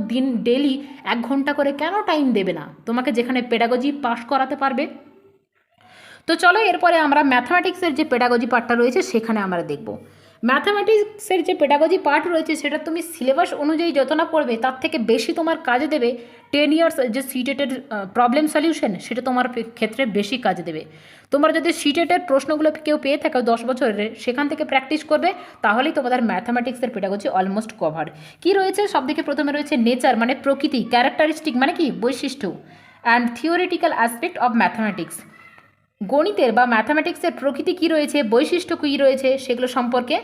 ডেলি 1 ঘন্টা করে কেন টাইম দেবে না? তোমাকে যেখানে পেডাগজি পাস করাতে পারবে। তো চলো এরপরে আমরা ম্যাথামেটিক্সের যে পেডাগজি পার্টটা রয়েছে সেখানে আমরা দেখব। ম্যাথামেটিক্সের যে পেডাগজি পার্ট রয়েছে সেটা তুমি সিলেবাস অনুযায়ী যত না পড়বে তার থেকে বেশি তোমার কাজে দেবে 10 ইয়ার্স যে সিটেটের প্রবলেম সলিউশন, সেটা তোমার ক্ষেত্রে বেশি কাজে দেবে। তোমরা যদি সিটেটের প্রশ্নগুলো কেউ পেয়ে থাকো 10 বছরের, সেখান থেকে প্র্যাকটিস করবে তাহলেই তোমাদের ম্যাথামেটিক্সের পেডাগজি অলমোস্ট কভার। কি রয়েছে? সবথেকে প্রথমে রয়েছে নেচার মানে প্রকৃতি, ক্যারেক্টারিস্টিক মানে কি বৈশিষ্ট্য, and theoretical aspect of mathematics. গণিতের বা ম্যাথামেটিক্সের প্রকৃতি কী রয়েছে, বৈশিষ্ট্য কী রয়েছে সেগুলো সম্পর্কে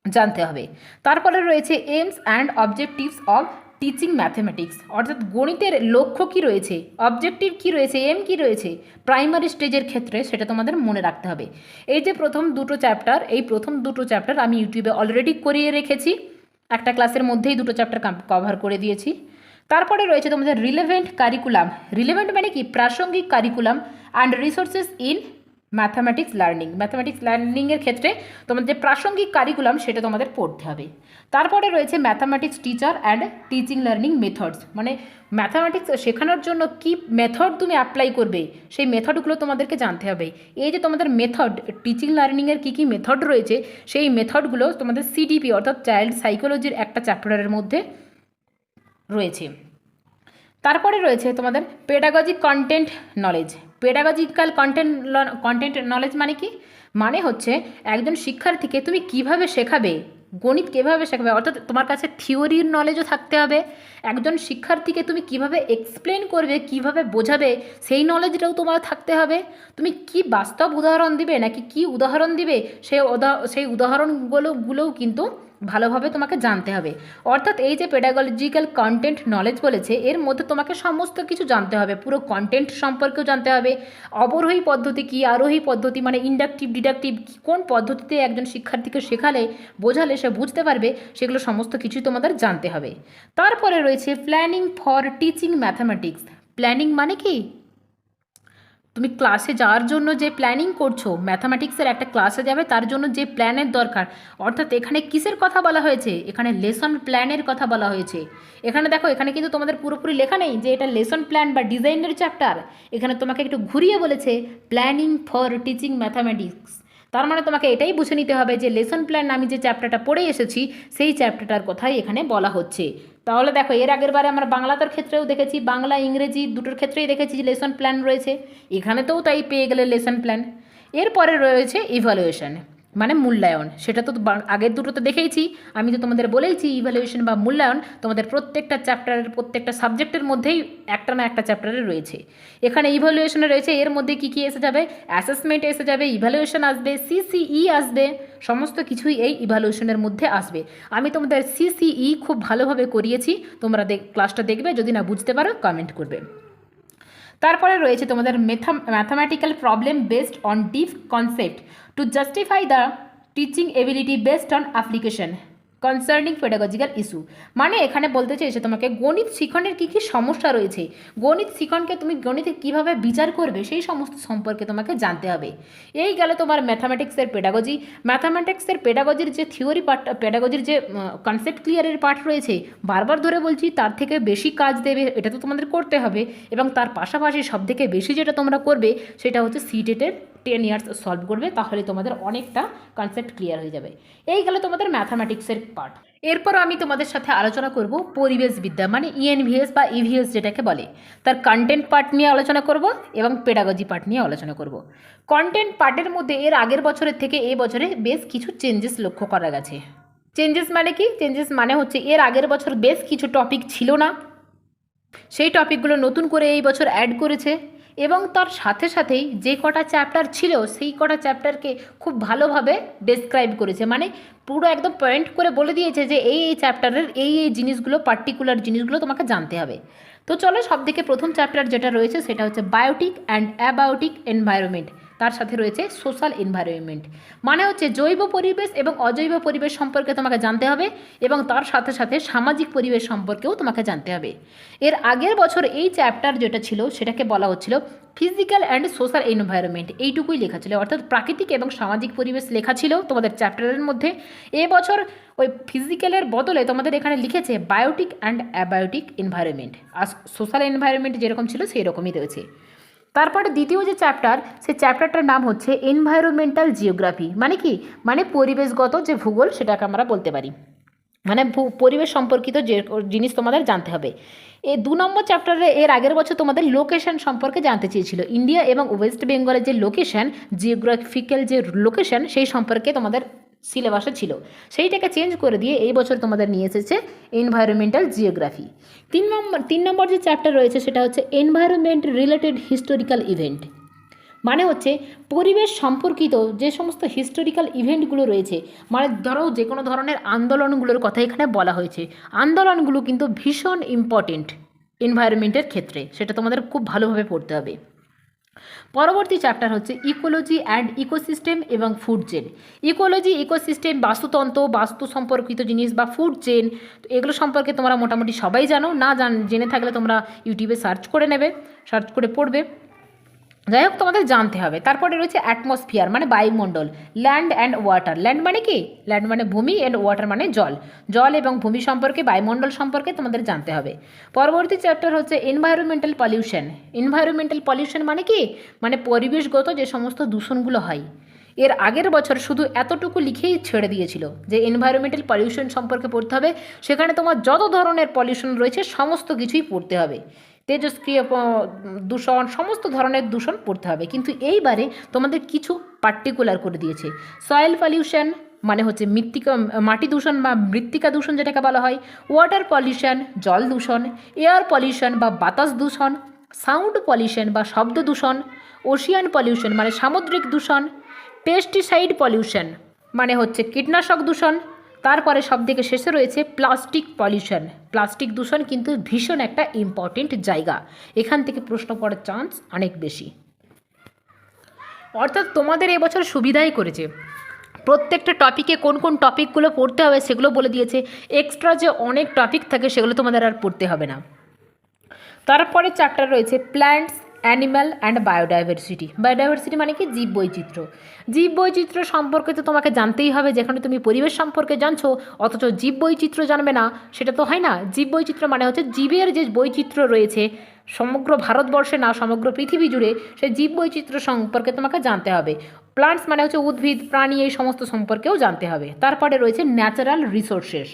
জানতে হবে। তারপরে রয়েছে AIIMS and objectives of teaching mathematics, অর্থাৎ গণিতের লক্ষ্য কী রয়েছে, অবজেক্টিভ কী রয়েছে, এম কী রয়েছে প্রাইমারি স্টেজের ক্ষেত্রে, সেটা তোমাদের মনে রাখতে হবে। এই যে প্রথম দুটো চ্যাপ্টার আমি ইউটিউবে অলরেডি করিয়ে রেখেছি, একটা ক্লাসের মধ্যেই দুটো চ্যাপ্টার কভার করে দিয়েছি। তারপরে রয়েছে তোমাদের রিলেভেন্ট কারিকুলাম। রিলেভেন্ট মানে কি? প্রাসঙ্গিক curriculum and resources in mathematics লার্নিংয়ের ক্ষেত্রে তোমাদের যে প্রাসঙ্গিক কারিকুলাম সেটা তোমাদের পড়তে হবে। তারপরে রয়েছে mathematics teacher and teaching learning methods, মানে ম্যাথামেটিক্স শেখানোর জন্য কি মেথড তুমি অ্যাপ্লাই করবে সেই মেথডগুলো তোমাদেরকে জানতে হবে। এই যে তোমাদের মেথড, টিচিং লার্নিংয়ের কী কী মেথড রয়েছে সেই মেথডগুলো তোমাদের সিডিপি অর্থাৎ চাইল্ড সাইকোলজির একটা চ্যাপ্টারের মধ্যে রয়েছে। তারপরে রয়েছে তোমাদের pedagogic content knowledge. Pedagogical content knowledge মানে কি? মানে হচ্ছে একজন শিক্ষার্থীকে তুমি কিভাবে শেখাবে, গণিত কীভাবে শেখাবে, অর্থাৎ তোমার কাছে থিওরির নলেজও থাকতে হবে। একজন শিক্ষার্থীকে তুমি কিভাবে এক্সপ্লেন করবে, কিভাবে বোঝাবে সেই নলেজটাও তোমার থাকতে হবে। তুমি কি বাস্তব উদাহরণ দিবে নাকি কি উদাহরণ দিবে সেই উদাহরণগুলোও কিন্তু ভালোভাবে তোমাকে জানতে হবে। অর্থাৎ এই যে পেডাগজিক্যাল কন্টেন্ট নলেজ বলেছে এর মধ্যে তোমাকে সমস্ত কিছু জানতে হবে, পুরো কন্টেন্ট সম্পর্কেও জানতে হবে। অবরোহী পদ্ধতি কি, আরোহী পদ্ধতি মানে ইন্ডাকটিভ ডিডাকটিভ কোন পদ্ধতিতে একজন শিক্ষার্থীকে শেখালে বোঝালে সে বুঝতে পারবে, সেগুলো সমস্ত কিছুই তোমাদের জানতে হবে। তারপরে রয়েছে planning for teaching mathematics. Planning মানে কি? তুমি ক্লাসে যাওয়ার জন্য যে প্ল্যানিং করছো, ম্যাথামেটিক্সের একটা ক্লাসে যাবে তার জন্য যে প্ল্যানের দরকার, অর্থাৎ এখানে কিসের কথা বলা হয়েছে? এখানে লেসন প্ল্যানের কথা বলা হয়েছে। এখানে দেখো, এখানে কিন্তু তোমাদের পুরোপুরি লেখা নেই যে এটা লেসন প্ল্যান বা ডিজাইনের চ্যাপ্টার। এখানে তোমাকে একটু ঘুরিয়ে বলেছে প্ল্যানিং ফর টিচিং ম্যাথামেটিক্স। তার মানে তোমাকে এটাই বুঝে নিতে হবে যে লেসন প্ল্যান আমি যে চ্যাপ্টারটা পড়ে এসেছি সেই চ্যাপ্টারটার কথাই এখানে বলা হচ্ছে। তাহলে দেখো, এর আগের বারে আমরা বাংলাটার ক্ষেত্রেও দেখেছি, বাংলা ইংরেজি দুটোর ক্ষেত্রেই দেখেছি যে লেসন প্ল্যান রয়েছে, এখানেতেও তাই পেয়ে গেলে লেসন প্ল্যান। এরপরে রয়েছে ইভ্যালুয়েশন মানে মূল্যায়ন। সেটা তো আগের দুটো তো দেখেইছি, আমি তো তোমাদের বলেইছি ইভ্যালুয়েশন বা মূল্যায়ন তোমাদের প্রত্যেকটা চ্যাপ্টারের প্রত্যেকটা সাবজেক্টের মধ্যেই একটা না একটা চ্যাপ্টারে রয়েছে। এখানে ইভ্যালুয়েশনে রয়েছে, এর মধ্যে কী কী এসে যাবে? অ্যাসেসমেন্ট এসে যাবে, ইভ্যালুয়েশন আসবে, সিসিই আসবে, সমস্ত কিছুই এই ইভ্যালুয়েশনের মধ্যে আসবে। আমি তোমাদের সিসিই খুব ভালোভাবে করিয়েছি, তোমরা ক্লাসটা দেখবে, যদি না বুঝতে পারো কমেন্ট করবে। তারপরে রয়েছে তোমাদের mathematical problem based on deep concept to justify the teaching ability based on application concerning pedagogical issue. মানে এখানে বলতে চেয়েছে তোমাকে গণিত শিখনের কী কী সমস্যা রয়েছে, গণিত শিখনকে তুমি গণিতে কীভাবে বিচার করবে সেই সমস্ত সম্পর্কে তোমাকে জানতে হবে। এই গেলে তোমার ম্যাথামেটিক্সের পেডাগজি। ম্যাথামেটিক্সের পেডাগজির যে থিওরি পার্ট, পেডাগজির যে কনসেপ্ট ক্লিয়ারের পার্ট রয়েছে, বারবার ধরে বলছি তার থেকে বেশি কাজ দেবে, এটা তো তোমাদের করতে হবে। এবং তার পাশাপাশি সবথেকে বেশি যেটা তোমরা করবে সেটা হচ্ছে সিটেটের 10 ইয়ার্স সলভ করবে, তাহলে তোমাদের অনেকটা কনসেপ্ট ক্লিয়ার হয়ে যাবে। এই গেলে তোমাদের ম্যাথামেটিক্সের পার্ট। এরপর আমি তোমাদের সাথে আলোচনা করব পরিবেশবিদ্যা মানে ইএনভিএস বা ইভিএস যেটাকে বলে, তার কন্টেন্ট পার্ট নিয়ে আলোচনা করব এবং পেডাগজি পার্ট নিয়ে আলোচনা করব। কন্টেন্ট পার্টের মধ্যে এর আগের বছরের থেকে এই বছরে বেশ কিছু চেঞ্জেস লক্ষ্য করা গেছে। চেঞ্জেস মানে কি? চেঞ্জেস মানে হচ্ছে এর আগের বছর বেশ কিছু টপিক ছিল না, সেই টপিকগুলো নতুন করে এই বছর অ্যাড করেছে এবং তার সাথে সাথেই যে কটা চ্যাপ্টার ছিল সেই কটা চ্যাপ্টারকে খুব ভালোভাবে ডেসক্রাইব করেছে, মানে পুরো একদম পয়েন্ট করে বলে দিয়েছে যে এই চ্যাপ্টারের এই জিনিসগুলো, পার্টিকুলার জিনিসগুলো তোমাকে জানতে হবে। তো চলো, সবথেকে প্রথম চ্যাপ্টার যেটা রয়েছে সেটা হচ্ছে বায়োটিক অ্যান্ড অ্যাবায়োটিক এনভায়রনমেন্ট, তার সাথে রয়েছে সোশ্যাল এনভায়রনমেন্ট। মানে হচ্ছে জৈব পরিবেশ এবং অজৈব পরিবেশ সম্পর্কে তোমাকে জানতে হবে এবং তার সাথে সাথে সামাজিক পরিবেশ সম্পর্কেও তোমাকে জানতে হবে। এর আগের বছর এই চ্যাপ্টার যেটা ছিল সেটাকে বলা হচ্ছিল ফিজিক্যাল অ্যান্ড সোশ্যাল এনভায়রনমেন্ট, এইটুকুই লেখা ছিল, অর্থাৎ প্রাকৃতিক এবং সামাজিক পরিবেশ লেখা ছিল তোমাদের চ্যাপ্টারের মধ্যে। এবছর ওই ফিজিক্যালের বদলে তোমাদের এখানে লিখেছে বায়োটিক অ্যান্ড অ্যাবায়োটিক এনভায়রনমেন্ট, আর সোশ্যাল এনভায়রনমেন্ট যেরকম ছিল সেই রকমই রয়েছে। তারপরে দ্বিতীয় যে চ্যাপ্টার, সেই চ্যাপ্টারটার নাম হচ্ছে এনভায়রনমেন্টাল জিওগ্রাফি। মানে কি? মানে পরিবেশগত যে ভূগোল সেটাকে আমরা বলতে পারি, মানে পরিবেশ সম্পর্কিত যে জিনিস তোমাদের জানতে হবে। এই 2 নম্বর চ্যাপ্টারে এর আগের বছর তোমাদের লোকেশন সম্পর্কে জানতে চেয়েছিল, ইন্ডিয়া এবং ওয়েস্ট বেঙ্গলের যে লোকেশন, জিওগ্রাফিক্যাল যে লোকেশন সেই সম্পর্কে তোমাদের সিলেবাসে ছিল, সেইটাকে চেঞ্জ করে দিয়ে এই বছর তোমাদের নিয়ে এসেছে এনভায়রনমেন্টাল জিওগ্রাফি। 3 নম্বর যে চ্যাপ্টার রয়েছে সেটা হচ্ছে এনভায়রনমেন্ট রিলেটেড হিস্টোরিক্যাল ইভেন্ট। মানে হচ্ছে পরিবেশ সম্পর্কিত যে সমস্ত হিস্টোরিক্যাল ইভেন্টগুলো রয়েছে, মানে ধরো যে কোনো ধরনের আন্দোলনগুলোর কথা এখানে বলা হয়েছে, আন্দোলনগুলো কিন্তু ভীষণ ইম্পর্টেন্ট এনভায়রনমেন্টের ক্ষেত্রে, সেটা তোমাদের খুব ভালোভাবে পড়তে হবে। পরবর্তী চ্যাপ্টার হচ্ছে ইকোলজি অ্যান্ড ইকোসিস্টেম এবং ফুড চেন। ইকোলজি, ইকোসিস্টেম, বাস্তুতন্ত্র, বাস্তু সম্পর্কিত জিনিস বা ফুড চেন, তো এগুলো সম্পর্কে তোমরা মোটামুটি সবাই জানো, না জেনে থাকলে তোমরা ইউটিউবে সার্চ করে নেবে, সার্চ করে পড়বে। যাই হোক তোমাদের জানতে হবে। তারপরে রয়েছে অ্যাটমসফিয়ার মানে বায়ুমণ্ডল, ল্যান্ড অ্যান্ড ওয়াটার। ল্যান্ড মানে কি? ল্যান্ড মানে ভূমি, অ্যান্ড ওয়াটার মানে জল। জল এবং ভূমি সম্পর্কে, বায়ুমণ্ডল সম্পর্কে তোমাদের জানতে হবে। পরবর্তী চ্যাপ্টার হচ্ছে এনভায়রনমেন্টাল পলিউশন। এনভায়রনমেন্টাল পলিউশন মানে কি? মানে পরিবেশগত যে সমস্ত দূষণগুলো হয়। এর আগের বছর শুধু এতটুকু লিখেই ছেড়ে দিয়েছিল যে এনভায়রনমেন্টাল পলিউশন সম্পর্কে পড়তে হবে। সেখানে তোমার যত ধরনের পলিউশন রয়েছে সমস্ত কিছুই পড়তে হবে। তেজস্ক্রিয় দূষণ, সমস্ত ধরনের দূষণ পড়তে হবে। কিন্তু এইবারে তোমাদের কিছু পার্টিকুলার করে দিয়েছে। সয়েল পলিউশন মানে হচ্ছে মাটি দূষণ বা মৃত্তিকা দূষণ যেটাকে বলা হয়। ওয়াটার পলিউশন জল দূষণ। এয়ার পলিউশন বা বাতাস দূষণ। সাউন্ড পলিউশন বা শব্দ দূষণ। ওশিয়ান পলিউশন মানে সামুদ্রিক দূষণ। পেস্টিসাইড পলিউশন মানে হচ্ছে কীটনাশক দূষণ। তারপরে সবথেকে শেষে রয়েছে প্লাস্টিক পলিউশন। প্লাস্টিক দূষণ কিন্তু ভীষণ একটা ইম্পর্টেন্ট জায়গা, এখান থেকে প্রশ্ন পড়ার চান্স অনেক বেশি। অর্থাৎ তোমাদের এবছর সুবিধাই করেছে, প্রত্যেকটা টপিকে কোন কোন টপিকগুলো পড়তে হবে সেগুলো বলে দিয়েছে। এক্সট্রা যে অনেক টপিক থাকে সেগুলো তোমাদের আর পড়তে হবে না। তারপরে চ্যাপ্টার রয়েছে plants, animal and biodiversity. Biodiversity মানে কি? জীববৈচিত্র্য। জীববৈচিত্র্য সম্পর্কে তো তোমাকে জানতেই হবে। যেখানে তুমি পরিবেশ সম্পর্কে জানছো অথচ জীববৈচিত্র্য জানবে না, সেটা তো হয় না। জীববৈচিত্র্য মানে হচ্ছে জীবের যে বৈচিত্র্য রয়েছে সমগ্র ভারতবর্ষে না সমগ্র পৃথিবী জুড়ে, সেই জীববৈচিত্র্য সম্পর্কে তোমাকে জানতে হবে। প্লান্টস মানে হচ্ছে উদ্ভিদ, প্রাণী, এই সমস্ত সম্পর্কেও জানতে হবে। তারপরে রয়েছে ন্যাচারাল রিসোর্সেস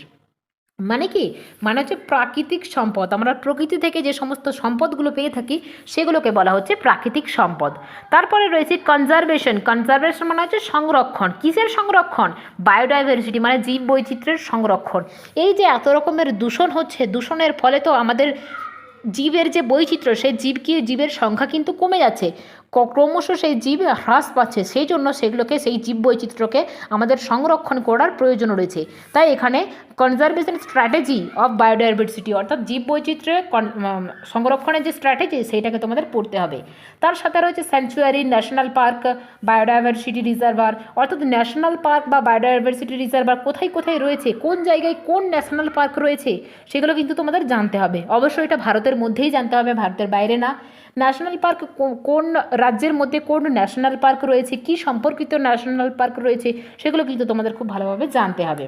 মানে কি? মানে হচ্ছে প্রাকৃতিক সম্পদ। আমরা প্রকৃতি থেকে যে সমস্ত সম্পদগুলো পেয়ে থাকি সেগুলোকে বলা হচ্ছে প্রাকৃতিক সম্পদ। তারপরে রয়েছে কনজারভেশন। কনজারভেশন মানে হচ্ছে সংরক্ষণ। কিসের সংরক্ষণ? বায়োডাইভার্সিটি মানে জীব বৈচিত্র্যের সংরক্ষণ। এই যে এত রকমের দূষণ হচ্ছে, দূষণের ফলে তো আমাদের জীবের যে বৈচিত্র্য, সেই জীবের সংখ্যা কিন্তু কমে যাচ্ছে, ক্রমশ সেই জীব হ্রাস পাচ্ছে। সেই জন্য সেগুলোকে, সেই জীব বৈচিত্র্যকে আমাদের সংরক্ষণ করার প্রয়োজন রয়েছে। তাই এখানে কনজারভেশন স্ট্র্যাটেজি অফ বায়োডাইভার্সিটি অর্থাৎ জীব বৈচিত্র্যের সংরক্ষণের যে স্ট্র্যাটেজি সেইটাকে তোমাদের পড়তে হবে। তার সাথে রয়েছে sanctuary, national park, biodiversity reservoir. অর্থাৎ ন্যাশনাল পার্ক বা বায়োডাইভার্সিটি রিজার্ভার কোথায় কোথায় রয়েছে, কোন জায়গায় কোন ন্যাশনাল পার্ক রয়েছে সেগুলো কিন্তু তোমাদের জানতে হবে। অবশ্যই এটা ভারতের মধ্যেই জানতে হবে, ভারতের বাইরে না। ন্যাশনাল পার্ক কোন রাজ্যের মধ্যে কোন ন্যাশনাল পার্ক রয়েছে, কি সম্পর্কিত ন্যাশনাল পার্ক রয়েছে সেগুলো কিন্তু তোমাদের খুব ভালোভাবে জানতে হবে।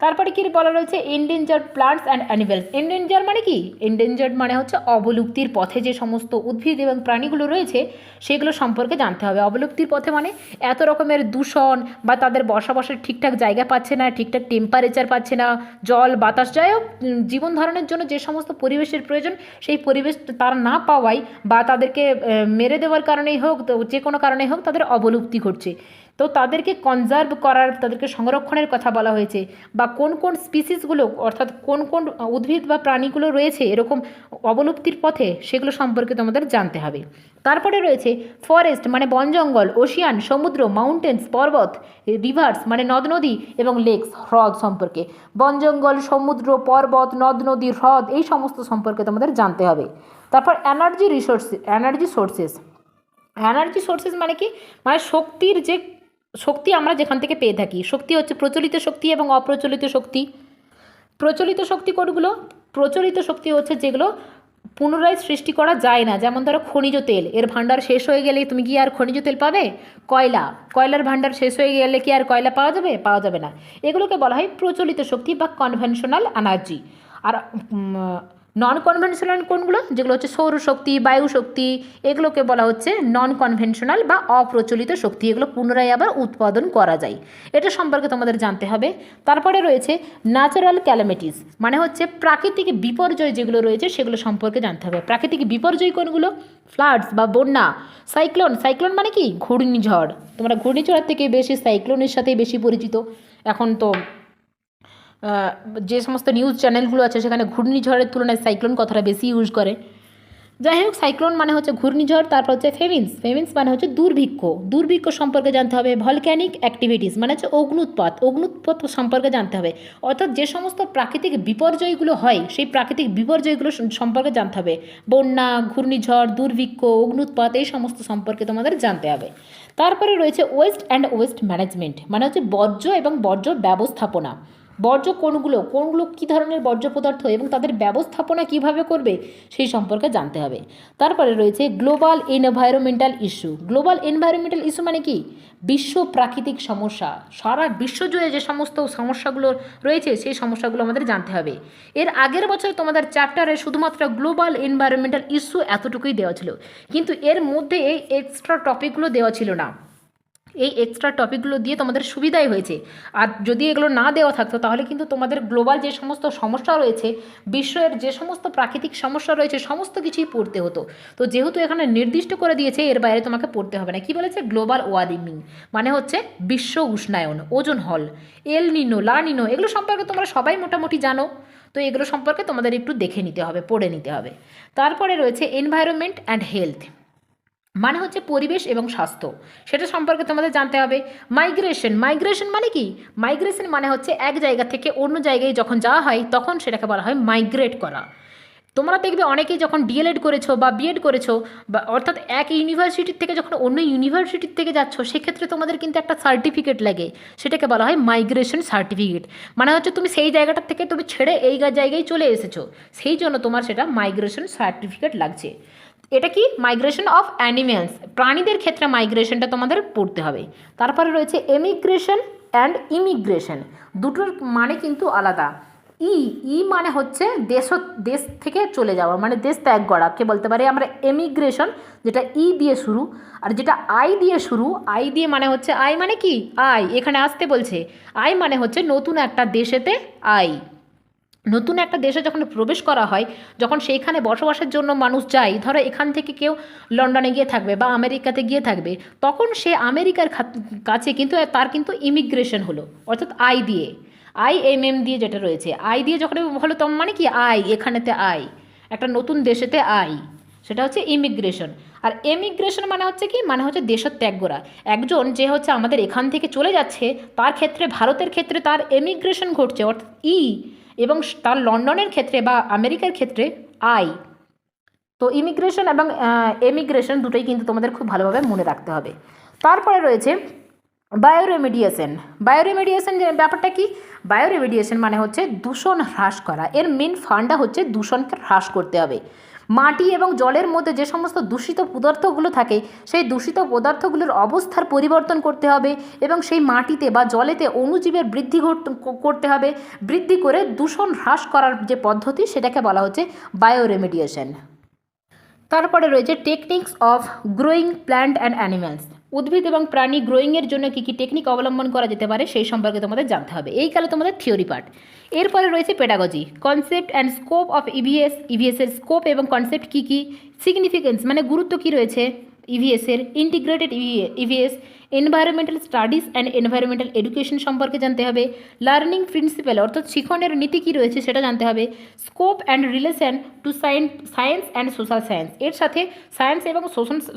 তারপরে কি বলা রয়েছে? Endangered plants and animals. Endanger মানে কি? এন্ডেঞ্জার্ড মানে হচ্ছে অবলুপ্তির পথে যে সমস্ত উদ্ভিদ এবং প্রাণীগুলো রয়েছে সেগুলো সম্পর্কে জানতে হবে। অবলুপ্তির পথে মানে এত রকমের দূষণ বা তাদের বসবাসের ঠিকঠাক জায়গা পাচ্ছে না, ঠিকঠাক টেম্পারেচার পাচ্ছে না, জল বাতাস, যাই হোক জীবন ধারণের জন্য যে সমস্ত পরিবেশের প্রয়োজন সেই পরিবেশ তারা না পাওয়ায় বা তাদেরকে মেরে দেওয়ার কারণেই হোক, তো যে কোনো কারণেই হোক তাদের অবলুপ্তি ঘটছে। তো তাদেরকে কনজার্ভ করার, তাদেরকে সংরক্ষণের কথা বলা হয়েছে। বা কোন কোন স্পিসিসগুলো অর্থাৎ কোন কোন উদ্ভিদ বা প্রাণীগুলো রয়েছে এরকম অবলুপ্তির পথে সেগুলো সম্পর্কে তোমাদের জানতে হবে। তারপরে রয়েছে ফরেস্ট মানে বন জঙ্গল, ওশিয়ান সমুদ্র, মাউন্টেন্স পর্বত, রিভার্স মানে নদ নদী এবং লেকস হ্রদ সম্পর্কে। বন জঙ্গল, সমুদ্র, পর্বত, নদ নদী, হ্রদ এই সমস্ত সম্পর্কে তোমাদের জানতে হবে। তারপর এনার্জি সোর্সেস। এনার্জি সোর্সেস মানে কি? মানে শক্তি আমরা যেখান থেকে পেয়ে থাকি। শক্তি হচ্ছে প্রচলিত শক্তি এবং অপ্রচলিত শক্তি। প্রচলিত শক্তি কোনগুলো? প্রচলিত শক্তি হচ্ছে যেগুলো পুনরায় সৃষ্টি করা যায় না। যেমন ধরো খনিজ তেল, এর ভাণ্ডার শেষ হয়ে গেলে তুমি কি আর খনিজ তেল পাবে? কয়লার ভাণ্ডার শেষ হয়ে গেলে কি আর কয়লা পাওয়া যাবে? পাওয়া যাবে না। এগুলোকে বলা হয় প্রচলিত শক্তি বা কনভেনশনাল এনার্জি। আর নন কনভেনশনাল কোনগুলো? যেগুলো হচ্ছে সৌরশক্তি, বায়ু শক্তি, এগুলোকে বলা হচ্ছে নন কনভেনশনাল বা অপ্রচলিত শক্তি। এগুলো পুনরায় আবার উৎপাদন করা যায়, এটা সম্পর্কে তোমাদের জানতে হবে। তারপরে রয়েছে ন্যাচারাল ক্যালামিটিস মানে হচ্ছে প্রাকৃতিক বিপর্যয় যেগুলো রয়েছে সেগুলো সম্পর্কে জানতে হবে। প্রাকৃতিক বিপর্যয় কোনগুলো? ফ্লাডস বা বন্যা। সাইক্লোন মানে কি? ঘূর্ণিঝড়। তোমরা ঘূর্ণিঝড়ের থেকে বেশি সাইক্লোনের সাথেই বেশি পরিচিত। এখন তো যে সমস্ত নিউজ চ্যানেলগুলো আছে সেখানে ঘূর্ণিঝড়ের তুলনায় সাইক্লোন কথাটা বেশি ইউজ করে। যাই হোক, সাইক্লোন মানে হচ্ছে ঘূর্ণিঝড়। তারপর হচ্ছে ফেমিন্স মানে হচ্ছে দুর্ভিক্ষ সম্পর্কে জানতে হবে। ভলক্যানিক অ্যাক্টিভিটিস মানে হচ্ছে অগ্নুৎপাত সম্পর্কে জানতে হবে। অর্থাৎ যে সমস্ত প্রাকৃতিক বিপর্যয়গুলো হয় সেই প্রাকৃতিক বিপর্যয়গুলো সম্পর্কে জানতে হবে। বন্যা, ঘূর্ণিঝড়, দুর্ভিক্ষ, অগ্নুৎপাত এই সমস্ত সম্পর্কে তোমাদের জানতে হবে। তারপরে রয়েছে ওয়েস্ট ম্যানেজমেন্ট মানে হচ্ছে বর্জ্য এবং বর্জ্য ব্যবস্থাপনা। বর্জ্য কোনগুলো কী ধরনের বর্জ্য পদার্থ এবং তাদের ব্যবস্থাপনা কিভাবে করবে সেই সম্পর্কে জানতে হবে। তারপরে রয়েছে global environmental issue. Global environmental issue মানে কি? বিশ্ব প্রাকৃতিক সমস্যা, সারা বিশ্বজুড়ে যে সমস্ত সমস্যাগুলো রয়েছে সেই সমস্যাগুলো আমাদের জানতে হবে। এর আগের বছর তোমাদের চ্যাপ্টারে শুধুমাত্র গ্লোবাল এনভায়রনমেন্টাল ইস্যু এতটুকুই দেওয়া ছিল, কিন্তু এর মধ্যে এই এক্সট্রা টপিকগুলো দেওয়া ছিল না। এই এক্সট্রা টপিকগুলো দিয়ে তোমাদের সুবিধাই হয়েছে। আর যদি এগুলো না দেওয়া থাকতো তাহলে কিন্তু তোমাদের গ্লোবাল যে সমস্ত সমস্যা রয়েছে, বিশ্বের যে সমস্ত প্রাকৃতিক সমস্যা রয়েছে, সমস্ত কিছুই পড়তে হতো। তো যেহেতু এখানে নির্দিষ্ট করে দিয়েছে এর বাইরে তোমাকে পড়তে হবে না। কি বলেছে? গ্লোবাল ওয়ার্মিং মানে হচ্ছে বিশ্ব উষ্ণায়ন, ওজোন হল, এল নিনো, লা নিনো, এগুলো সম্পর্কে তোমরা সবাই মোটামুটি জানো। তো এগুলো সম্পর্কে তোমাদের একটু দেখে নিতে হবে, পড়ে নিতে হবে। তারপরে রয়েছে এনভায়রনমেন্ট অ্যান্ড হেলথ মানে হচ্ছে পরিবেশ এবং স্বাস্থ্য, সেটা সম্পর্কে তোমাদের জানতে হবে। মাইগ্রেশন মানে কি? মাইগ্রেশন মানে হচ্ছে এক জায়গা থেকে অন্য জায়গায় যখন যাওয়া হয় তখন সেটাকে বলা হয় মাইগ্রেট করা। তোমরা দেখবে অনেকেই যখন ডিএলএড করেছো বা বিএড করেছো, বা অর্থাৎ এক ইউনিভার্সিটির থেকে যখন অন্য ইউনিভার্সিটির থেকে যাচ্ছ, সেক্ষেত্রে তোমাদের কিন্তু একটা সার্টিফিকেট লাগে, সেটাকে বলা হয় মাইগ্রেশন সার্টিফিকেট। মানে হচ্ছে তুমি সেই জায়গাটার থেকে তুমি ছেড়ে এই জায়গায় চলে এসেছো, সেই জন্য তোমার সেটা মাইগ্রেশন সার্টিফিকেট লাগছে। এটা কি? মাইগ্রেশন অফ অ্যানিমেলস, প্রাণীদের ক্ষেত্রে মাইগ্রেশনটা তোমাদের পড়তে হবে। তারপরে রয়েছে এমিগ্রেশন অ্যান্ড ইমিগ্রেশন, দুটোর মানে কিন্তু আলাদা। মানে হচ্ছে দেশ থেকে চলে যাওয়া, মানে দেশ ত্যাগ করাকে বলতে পারি আমরা এমিগ্রেশন, যেটা দিয়ে শুরু। আর যেটা দিয়ে শুরু, দিয়ে মানে হচ্ছে মানে কি? এখানে আসতে বলছে। মানে হচ্ছে নতুন একটা দেশেতে নতুন একটা দেশে যখন প্রবেশ করা হয়, যখন সেইখানে বসবাসের জন্য মানুষ যায়, ধরো এখান থেকে কেউ লন্ডনে গিয়ে থাকবে বা আমেরিকাতে গিয়ে থাকবে, তখন সে আমেরিকার কাছে কিন্তু তার কিন্তু ইমিগ্রেশন হলো, অর্থাৎ দিয়ে দিয়ে যেটা রয়েছে, দিয়ে যখন হলো তখন মানে কি? এখানেতে একটা নতুন দেশেতে সেটা হচ্ছে ইমিগ্রেশন। আর এমিগ্রেশন মানে হচ্ছে কি? মানে হচ্ছে দেশত্যাগ করা। একজন যে হচ্ছে আমাদের এখান থেকে চলে যাচ্ছে, তার ক্ষেত্রে, ভারতের ক্ষেত্রে তার এমিগ্রেশন ঘটছে, অর্থাৎ এবং তার লন্ডনের ক্ষেত্রে বা আমেরিকার ক্ষেত্রে তো ইমিগ্রেশন এবং এমিগ্রেশন দুটোই কিন্তু তোমাদের খুব ভালোভাবে মনে রাখতে হবে। তারপরে রয়েছে বায়োরেমেডিয়েশন যে ব্যাপারটা কি? বায়োরেমেডিয়েশন মানে হচ্ছে দূষণ হ্রাস করা। এর মেন ফান্ডা হচ্ছে দূষণকে হ্রাস করতে হবে। মাটি এবং জলের মধ্যে যে সমস্ত দূষিত পদার্থগুলো থাকে, সেই দূষিত পদার্থগুলোর অবস্থার পরিবর্তন করতে হবে এবং সেই মাটিতে বা জলেতে অণুজীবের বৃদ্ধি করতে হবে। বৃদ্ধি করে দূষণ হ্রাস করার যে পদ্ধতি, সেটাকে বলা হচ্ছে বায়োরেমেডিয়েশন। তারপরে রয়েছে techniques of growing plant and animals, উদ্ভিদ এবং প্রাণী গ্রোয়িংয়ের জন্য কী কী টেকনিক অবলম্বন করা যেতে পারে সেই সম্পর্কে তোমাদের জানতে হবে। এই কালে তোমাদের থিওরি পার্ট। এরপরে রয়েছে pedagogy, concept and scope of ইভিএসের স্কোপ এবং কনসেপ্ট কী কী, সিগনিফিকেন্স মানে গুরুত্ব কী রয়েছে ইভিএসের, integrated EVS, environmental studies and environmental education সম্পর্কে জানতে হবে। লার্নিং প্রিন্সিপাল অর্থাৎ শিক্ষণের নীতি কী রয়েছে সেটা জানতে হবে। Scope and relation to science and social science, এর সাথে সায়েন্স এবং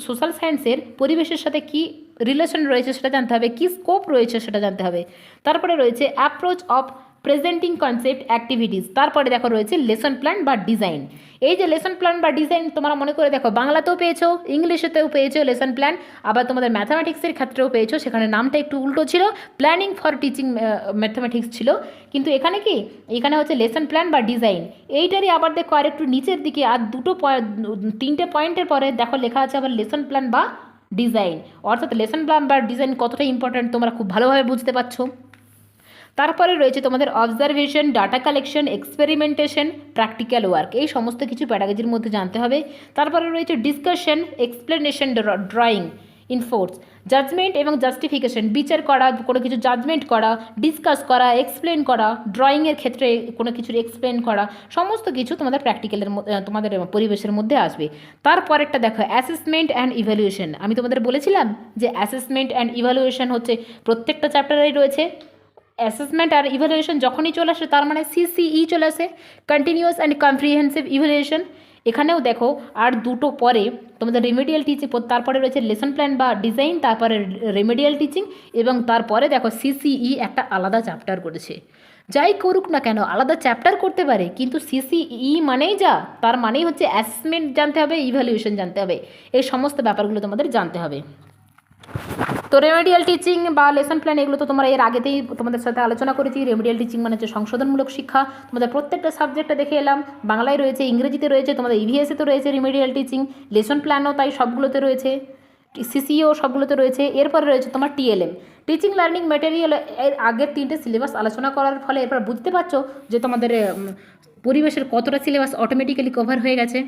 সোশ্যাল সায়েন্সের পরিবেশের সাথে কী রিলেশন রয়েছে সেটা জানতে হবে, কী স্কোপ রয়েছে সেটা জানতে হবে। তারপরে রয়েছে approach of presenting concept activities. তারপরে দেখো রয়েছে লেসন প্ল্যান বা ডিজাইন। এই যে লেসন প্ল্যান বা ডিজাইন তোমরা মনে করে দেখো, বাংলাতেও পেয়েছো, ইংলিশেতেও পেয়েছো লেসন প্ল্যান, আবার তোমাদের ম্যাথামেটিক্সের ক্ষেত্রেও পেয়েছো, সেখানে নামটা একটু উল্টো ছিল, প্ল্যানিং ফর টিচিং ম্যাথামেটিক্স ছিল, কিন্তু এখানে কি? এখানে হচ্ছে লেসন প্ল্যান বা ডিজাইন। এইটারই আবার দেখো আর একটু নিচের দিকে আর তিনটে পয়েন্টের পরে দেখো লেখা আছে আবার লেসন প্ল্যান বা ডিজাইন, অর্থাৎ লেসন প্ল্যান বা ডিজাইন কতটা ইম্পর্ট্যান্ট তোমরা খুব ভালোভাবে বুঝতে পারছো। তারপরে রয়েছে তোমাদের observation, data collection, experimentation, practical work, এই সমস্ত কিছু প্যাডাগজির মধ্যে জানতে হবে। তারপরে রয়েছে discussion, explanation, drawing, inference, judgement এবং জাস্টিফিকেশন, বিচার করা, কোনো কিছু জাজমেন্ট করা, ডিসকাস করা, এক্সপ্লেন করা, ড্রয়িংয়ের ক্ষেত্রে কোনো কিছুর এক্সপ্লেন করা, সমস্ত কিছু তোমাদের প্র্যাকটিক্যালের তোমাদের পরিবেশের মধ্যে আসবে। তারপরেরটা দেখো অ্যাসেসমেন্ট অ্যান্ড ইভ্যালুয়েশন। আমি তোমাদের বলেছিলাম যে অ্যাসেসমেন্ট অ্যান্ড ইভ্যালুয়েশন হচ্ছে প্রত্যেকটা চ্যাপ্টারেই রয়েছে। অ্যাসেসমেন্ট আর ইভ্যালুয়েশন যখনই চলে আসে তার মানে সিসিই চলে আসে, কন্টিনিউয়াস অ্যান্ড কম্প্রিহেন্সিভ ইভ্যালুয়েশন। এখানেও দেখো আর দুটো পরে তোমাদের রেমেডিয়াল টিচিং, তারপরে রয়েছে লেসন প্ল্যান বা ডিজাইন, তারপরে রেমেডিয়াল টিচিং, এবং তারপরে দেখো সিসিই একটা আলাদা চ্যাপ্টার করেছে। যাই করুক না কেন আলাদা চ্যাপ্টার করতে পারে, কিন্তু সিসিই মানেই যা, তার মানেই হচ্ছে অ্যাসেসমেন্ট জানতে হবে, ইভ্যালুয়েশন জানতে হবে, এই সমস্ত ব্যাপারগুলো তোমাদের জানতে হবে। তো রেমেডিয়াল টিচিং বা লেসন প্ল্যান এগুলো তো তোমরা এর আগেতেই তোমাদের সাথে আলোচনা করেছি। রেমেডিয়াল টিচিং মানে হচ্ছে সংশোধনমূলক শিক্ষা। তোমাদের প্রত্যেকটা সাবজেক্টে দেখে এলাম, বাংলায় রয়েছে, ইংরেজিতে রয়েছে, তোমাদের ইভিএসে তো রয়েছে রেমেডিয়াল টিচিং, লেসন প্ল্যানও তাই সবগুলোতে রয়েছে, সিসিও সবগুলোতে রয়েছে। এরপরে রয়েছে তোমার টিএলএম, টিচিং লার্নিং ম্যাটেরিয়াল। এর আগের 3টে সিলেবাস আলোচনা করার ফলে এরপর বুঝতে পারছো যে তোমাদের পরিবেশের কতটা সিলেবাস অটোমেটিক্যালি কভার হয়ে গেছে।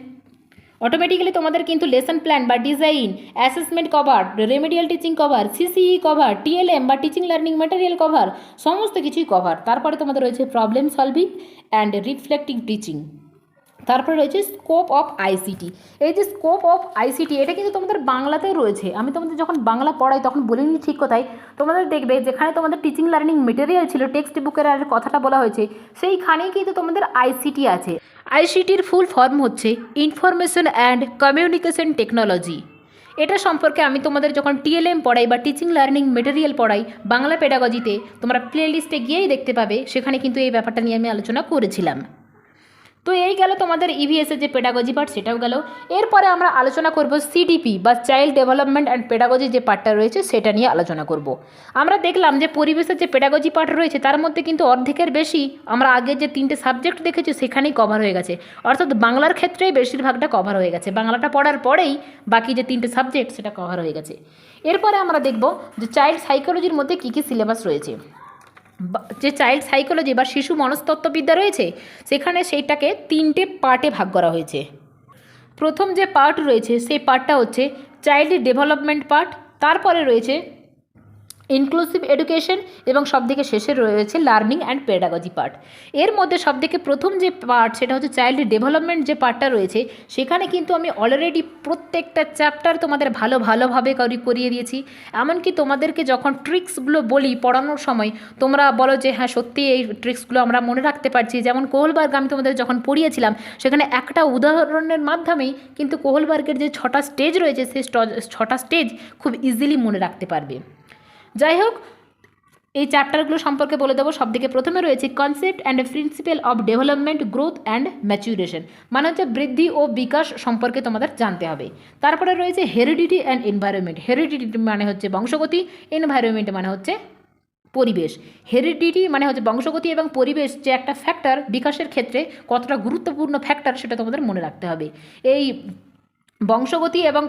অটোমেটিক্যালি তোমাদের কিন্তু লেসন প্ল্যান বা design, assessment cover, remedial teaching cover, CCE cover, TLM বা টিচিং লার্নিং ম্যাটেরিয়াল কভার, সমস্ত কিছুই কভার। তারপরে তোমাদের রয়েছে problem solving and reflective teaching. তারপরে রয়েছে স্কোপ অফ আইসিটি। এই যে স্কোপ অফ আইসিটি এটা কিন্তু তোমাদের বাংলাতেও রয়েছে। আমি তোমাদের যখন বাংলা পড়াই তখন বলিনি ঠিক কথাই, তোমাদের দেখবে যেখানে তোমাদের টিচিং লার্নিং মেটেরিয়াল ছিল, টেক্সট বুকের আর কথাটা বলা হয়েছে, সেইখানেই কিন্তু তোমাদের আইসিটি আছে। আইসিটির ফুল ফর্ম হচ্ছে ইনফরমেশন অ্যান্ড কমিউনিকেশন টেকনোলজি। এটা সম্পর্কে আমি তোমাদের যখন টিএলএম পড়াই বা টিচিং লার্নিং মেটেরিয়াল পড়াই বাংলা পেডাগজিতে, তোমরা প্লেলিস্টে গিয়েই দেখতে পাবে, সেখানে কিন্তু এই ব্যাপারটা নিয়ে আমি আলোচনা করেছিলাম। তো এই গেল তোমাদের ইভিএসের যে পেডাগজি পার্ট, সেটাও গেল। এরপরে আমরা আলোচনা করব সিডিপি বা চাইল্ড ডেভেলপমেন্ট অ্যান্ড পেডাগজি যে পার্টটা রয়েছে সেটা নিয়ে আলোচনা করব। আমরা দেখলাম যে পরিবেশের যে পেডাগজি পার্ট রয়েছে তার মধ্যে কিন্তু অর্ধেকের বেশি আমরা আগে যে 3টে সাবজেক্ট দেখেছি সেখানেই কভার হয়ে গেছে, অর্থাৎ বাংলার ক্ষেত্রেই বেশিরভাগটা কভার হয়ে গেছে। বাংলাটা পড়ার পরেই বাকি যে 3টে সাবজেক্ট সেটা কভার হয়ে গেছে। এরপরে আমরা দেখব যে চাইল্ড সাইকোলজির মধ্যে কী কী সিলেবাস রয়েছে। যে চাইল্ড সাইকোলজি বা শিশু মনস্তত্ত্ববিদ্যা রয়েছে সেখানে সেইটাকে 3টে পার্টে ভাগ করা হয়েছে। প্রথম যে পার্ট রয়েছে সেই পার্টটা হচ্ছে চাইল্ড ডেভেলপমেন্ট পার্ট, তারপরে রয়েছে ইনক্লুসিভ এডুকেশন এবং সবথেকে শেষে রয়েছে লার্নিং অ্যান্ড পেডাগজি পার্ট। এর মধ্যে সবথেকে প্রথম যে পার্ট সেটা হচ্ছে চাইল্ড ডেভেলপমেন্ট যে পার্টটা রয়েছে, সেখানে কিন্তু আমি অলরেডি প্রত্যেকটা চ্যাপ্টার তোমাদের ভালোভাবে করিয়ে দিয়েছি। এমনকি তোমাদেরকে যখন ট্রিক্সগুলো বলি পড়ানোর সময়, তোমরা বলো যে হ্যাঁ সত্যি এই ট্রিক্সগুলো আমরা মনে রাখতে পারছি। যেমন কোহলবার্গ আমি তোমাদের যখন পড়িয়েছিলাম সেখানে একটা উদাহরণের মাধ্যমেই কিন্তু কোহলবার্গের যে 6টা স্টেজ রয়েছে সেই 6টা স্টেজ খুব ইজিলি মনে রাখতে পারবে। যাই হোক, এই চ্যাপ্টারগুলো সম্পর্কে বলে দেবো। সবথেকে প্রথমে রয়েছে concept and principal of development, growth and maturation, মানে হচ্ছে বৃদ্ধি ও বিকাশ সম্পর্কে তোমাদের জানতে হবে। তারপরে রয়েছে হেরিডিটি অ্যান্ড এনভায়রনমেন্ট। হেরিডিটি মানে হচ্ছে বংশগতি, এনভায়রনমেন্ট মানে হচ্ছে পরিবেশ। হেরিডিটি মানে হচ্ছে বংশগতি এবং পরিবেশ যে একটা ফ্যাক্টর বিকাশের ক্ষেত্রে কতটা গুরুত্বপূর্ণ ফ্যাক্টর সেটা তোমাদের মনে রাখতে হবে। এই বংশগতি এবং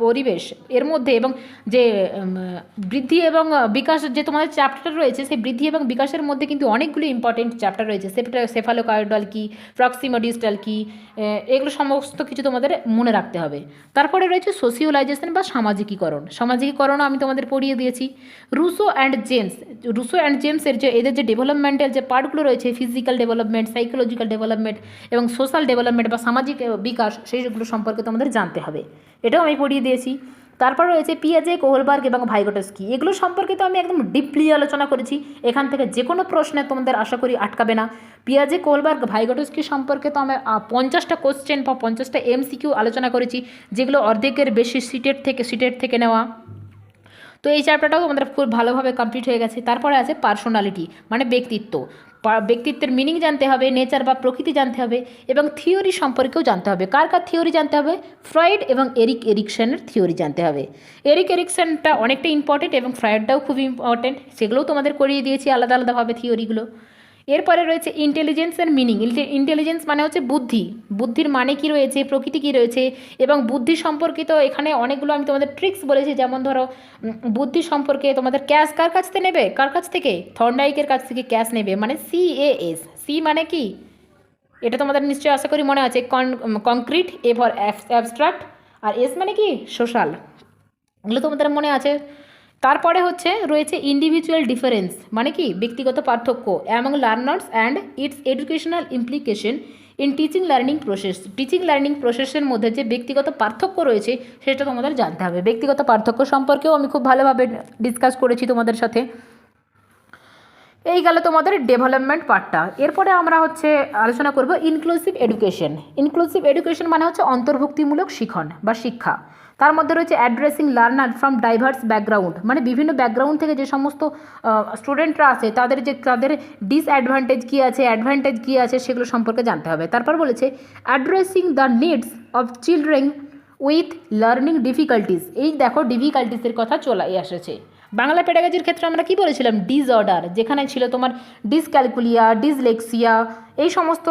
পরিবেশ এর মধ্যে এবং যে বৃদ্ধি এবং বিকাশ যে তোমাদের চ্যাপ্টার রয়েছে সেই বৃদ্ধি এবং বিকাশের মধ্যে কিন্তু অনেকগুলো ইম্পর্টেন্ট চ্যাপ্টার রয়েছে। সেফালোকার্ডাল কী, প্রক্সিমোডিস্টাল কী, এগুলো সমস্ত কিছু তোমাদের মনে রাখতে হবে। তারপরে রয়েছে সোশিওলাইজেশন বা সামাজিকীকরণ আমি তোমাদের পড়িয়ে দিয়েছি। রুসো অ্যান্ড জেমসের যে এদের যে ডেভেলপমেন্টাল যে পার্টগুলো রয়েছে, ফিজিক্যাল ডেভেলপমেন্ট, সাইকোলজিক্যাল ডেভেলপমেন্ট এবং সোশ্যাল ডেভেলপমেন্ট বা সামাজিক বিকাশ, সেইগুলো সম্পর্কে তোমাদের জানতে হবে, এটাও আমি পড়িয়ে দিয়েছি। তারপর রয়েছে পিয়াজে, কোহলবার্গ এবং ভাইগোটস্কি। এগুলো সম্পর্কে তো আমি একদম ডিপলি আলোচনা করেছি। এখান থেকে যে কোনো প্রশ্নে তোমাদের আশা করি আটকাবে না। পিয়াজে, কোহলবার্গ, ভাইগোটস্কি সম্পর্কে তো আমি 50টা কোশ্চেন বা 50টা এমসিকিউ আলোচনা করেছি, যেগুলো অর্ধেকের বেশি সিটের থেকে নেওয়া। তো এই চ্যাপ্টারটাও তোমাদের খুব ভালোভাবে কমপ্লিট হয়ে গেছে। তারপরে আছে পার্সোনালিটি মানে ব্যক্তিত্ব। ব্যক্তিত্বের মিনিং জানতে হবে, নেচার বা প্রকৃতি জানতে হবে এবং থিওরি সম্পর্কেও জানতে হবে। কার থিওরি জানতে হবে? ফ্রয়েড এবং এরিক এরিকসনের থিওরি জানতে হবে। এরিক এরিকসনটা অনেকটা ইম্পর্টেন্ট এবং ফ্রয়েডটাও খুব ইম্পর্টেন্ট, সেগুলোও তোমাদের করিয়ে দিয়েছি আলাদাভাবে থিওরিগুলো। এরপরে রয়েছে ইন্টেলিজেন্স অ্যান্ড মিনিং। ইন্টেলিজেন্স মানে হচ্ছে বুদ্ধির মানে কি রয়েছে, প্রকৃতি কী রয়েছে এবং বুদ্ধি সম্পর্কিত এখানে অনেকগুলো আমি তোমাদের ট্রিক্স বলেছি। যেমন ধরো বুদ্ধি সম্পর্কে তোমাদের ক্যাশ কার কাছ থেকে নেবে, থর্নডাইকের কাছ থেকে ক্যাশ নেবে, মানে CAS। সি মানে কি এটা তোমাদের নিশ্চয়ই আশা করি মনে আছে, কংক্রিট, এ ফর অ্যাবস্ট্রাক্ট, আর এস মানে কি সোশ্যাল, এগুলো তোমাদের মনে আছে। তারপরে রয়েছে ইন্ডিভিজুয়াল ডিফারেন্স মানে কি ব্যক্তিগত পার্থক্য among learners and it's educational implication in teaching learning প্রসেসের মধ্যে যে ব্যক্তিগত পার্থক্য রয়েছে সেটা তোমাদের জানতে হবে। ব্যক্তিগত পার্থক্য সম্পর্কেও আমি খুব ভালোভাবে ডিসকাস করেছি তোমাদের সাথে। এই গেল তোমাদের ডেভেলপমেন্ট পার্টটা। এরপরে আমরা আলোচনা করব ইনক্লুসিভ এডুকেশন মানে হচ্ছে অন্তর্ভুক্তিমূলক শিখন বা শিক্ষা। তার মধ্যে রয়েছে addressing learner from diverse background, মানে বিভিন্ন ব্যাকগ্রাউন্ড থেকে যে সমস্ত স্টুডেন্টরা আছে তাদের ডিসঅ্যাডভান্টেজ কী আছে, অ্যাডভান্টেজ কী আছে সেগুলো সম্পর্কে জানতে হবে। তারপর বলেছে addressing the needs of children with learning difficulties, এই দেখো ডিফিকাল্টিসের কথা চলে এসেছে। বাংলা পেডাগজির ক্ষেত্রে আমরা কি বলেছিলাম, ডিসঅর্ডার, যেখানে ছিল তোমার ডিসক্যালকুলিয়া, ডিসলেক্সিয়া, এই সমস্ত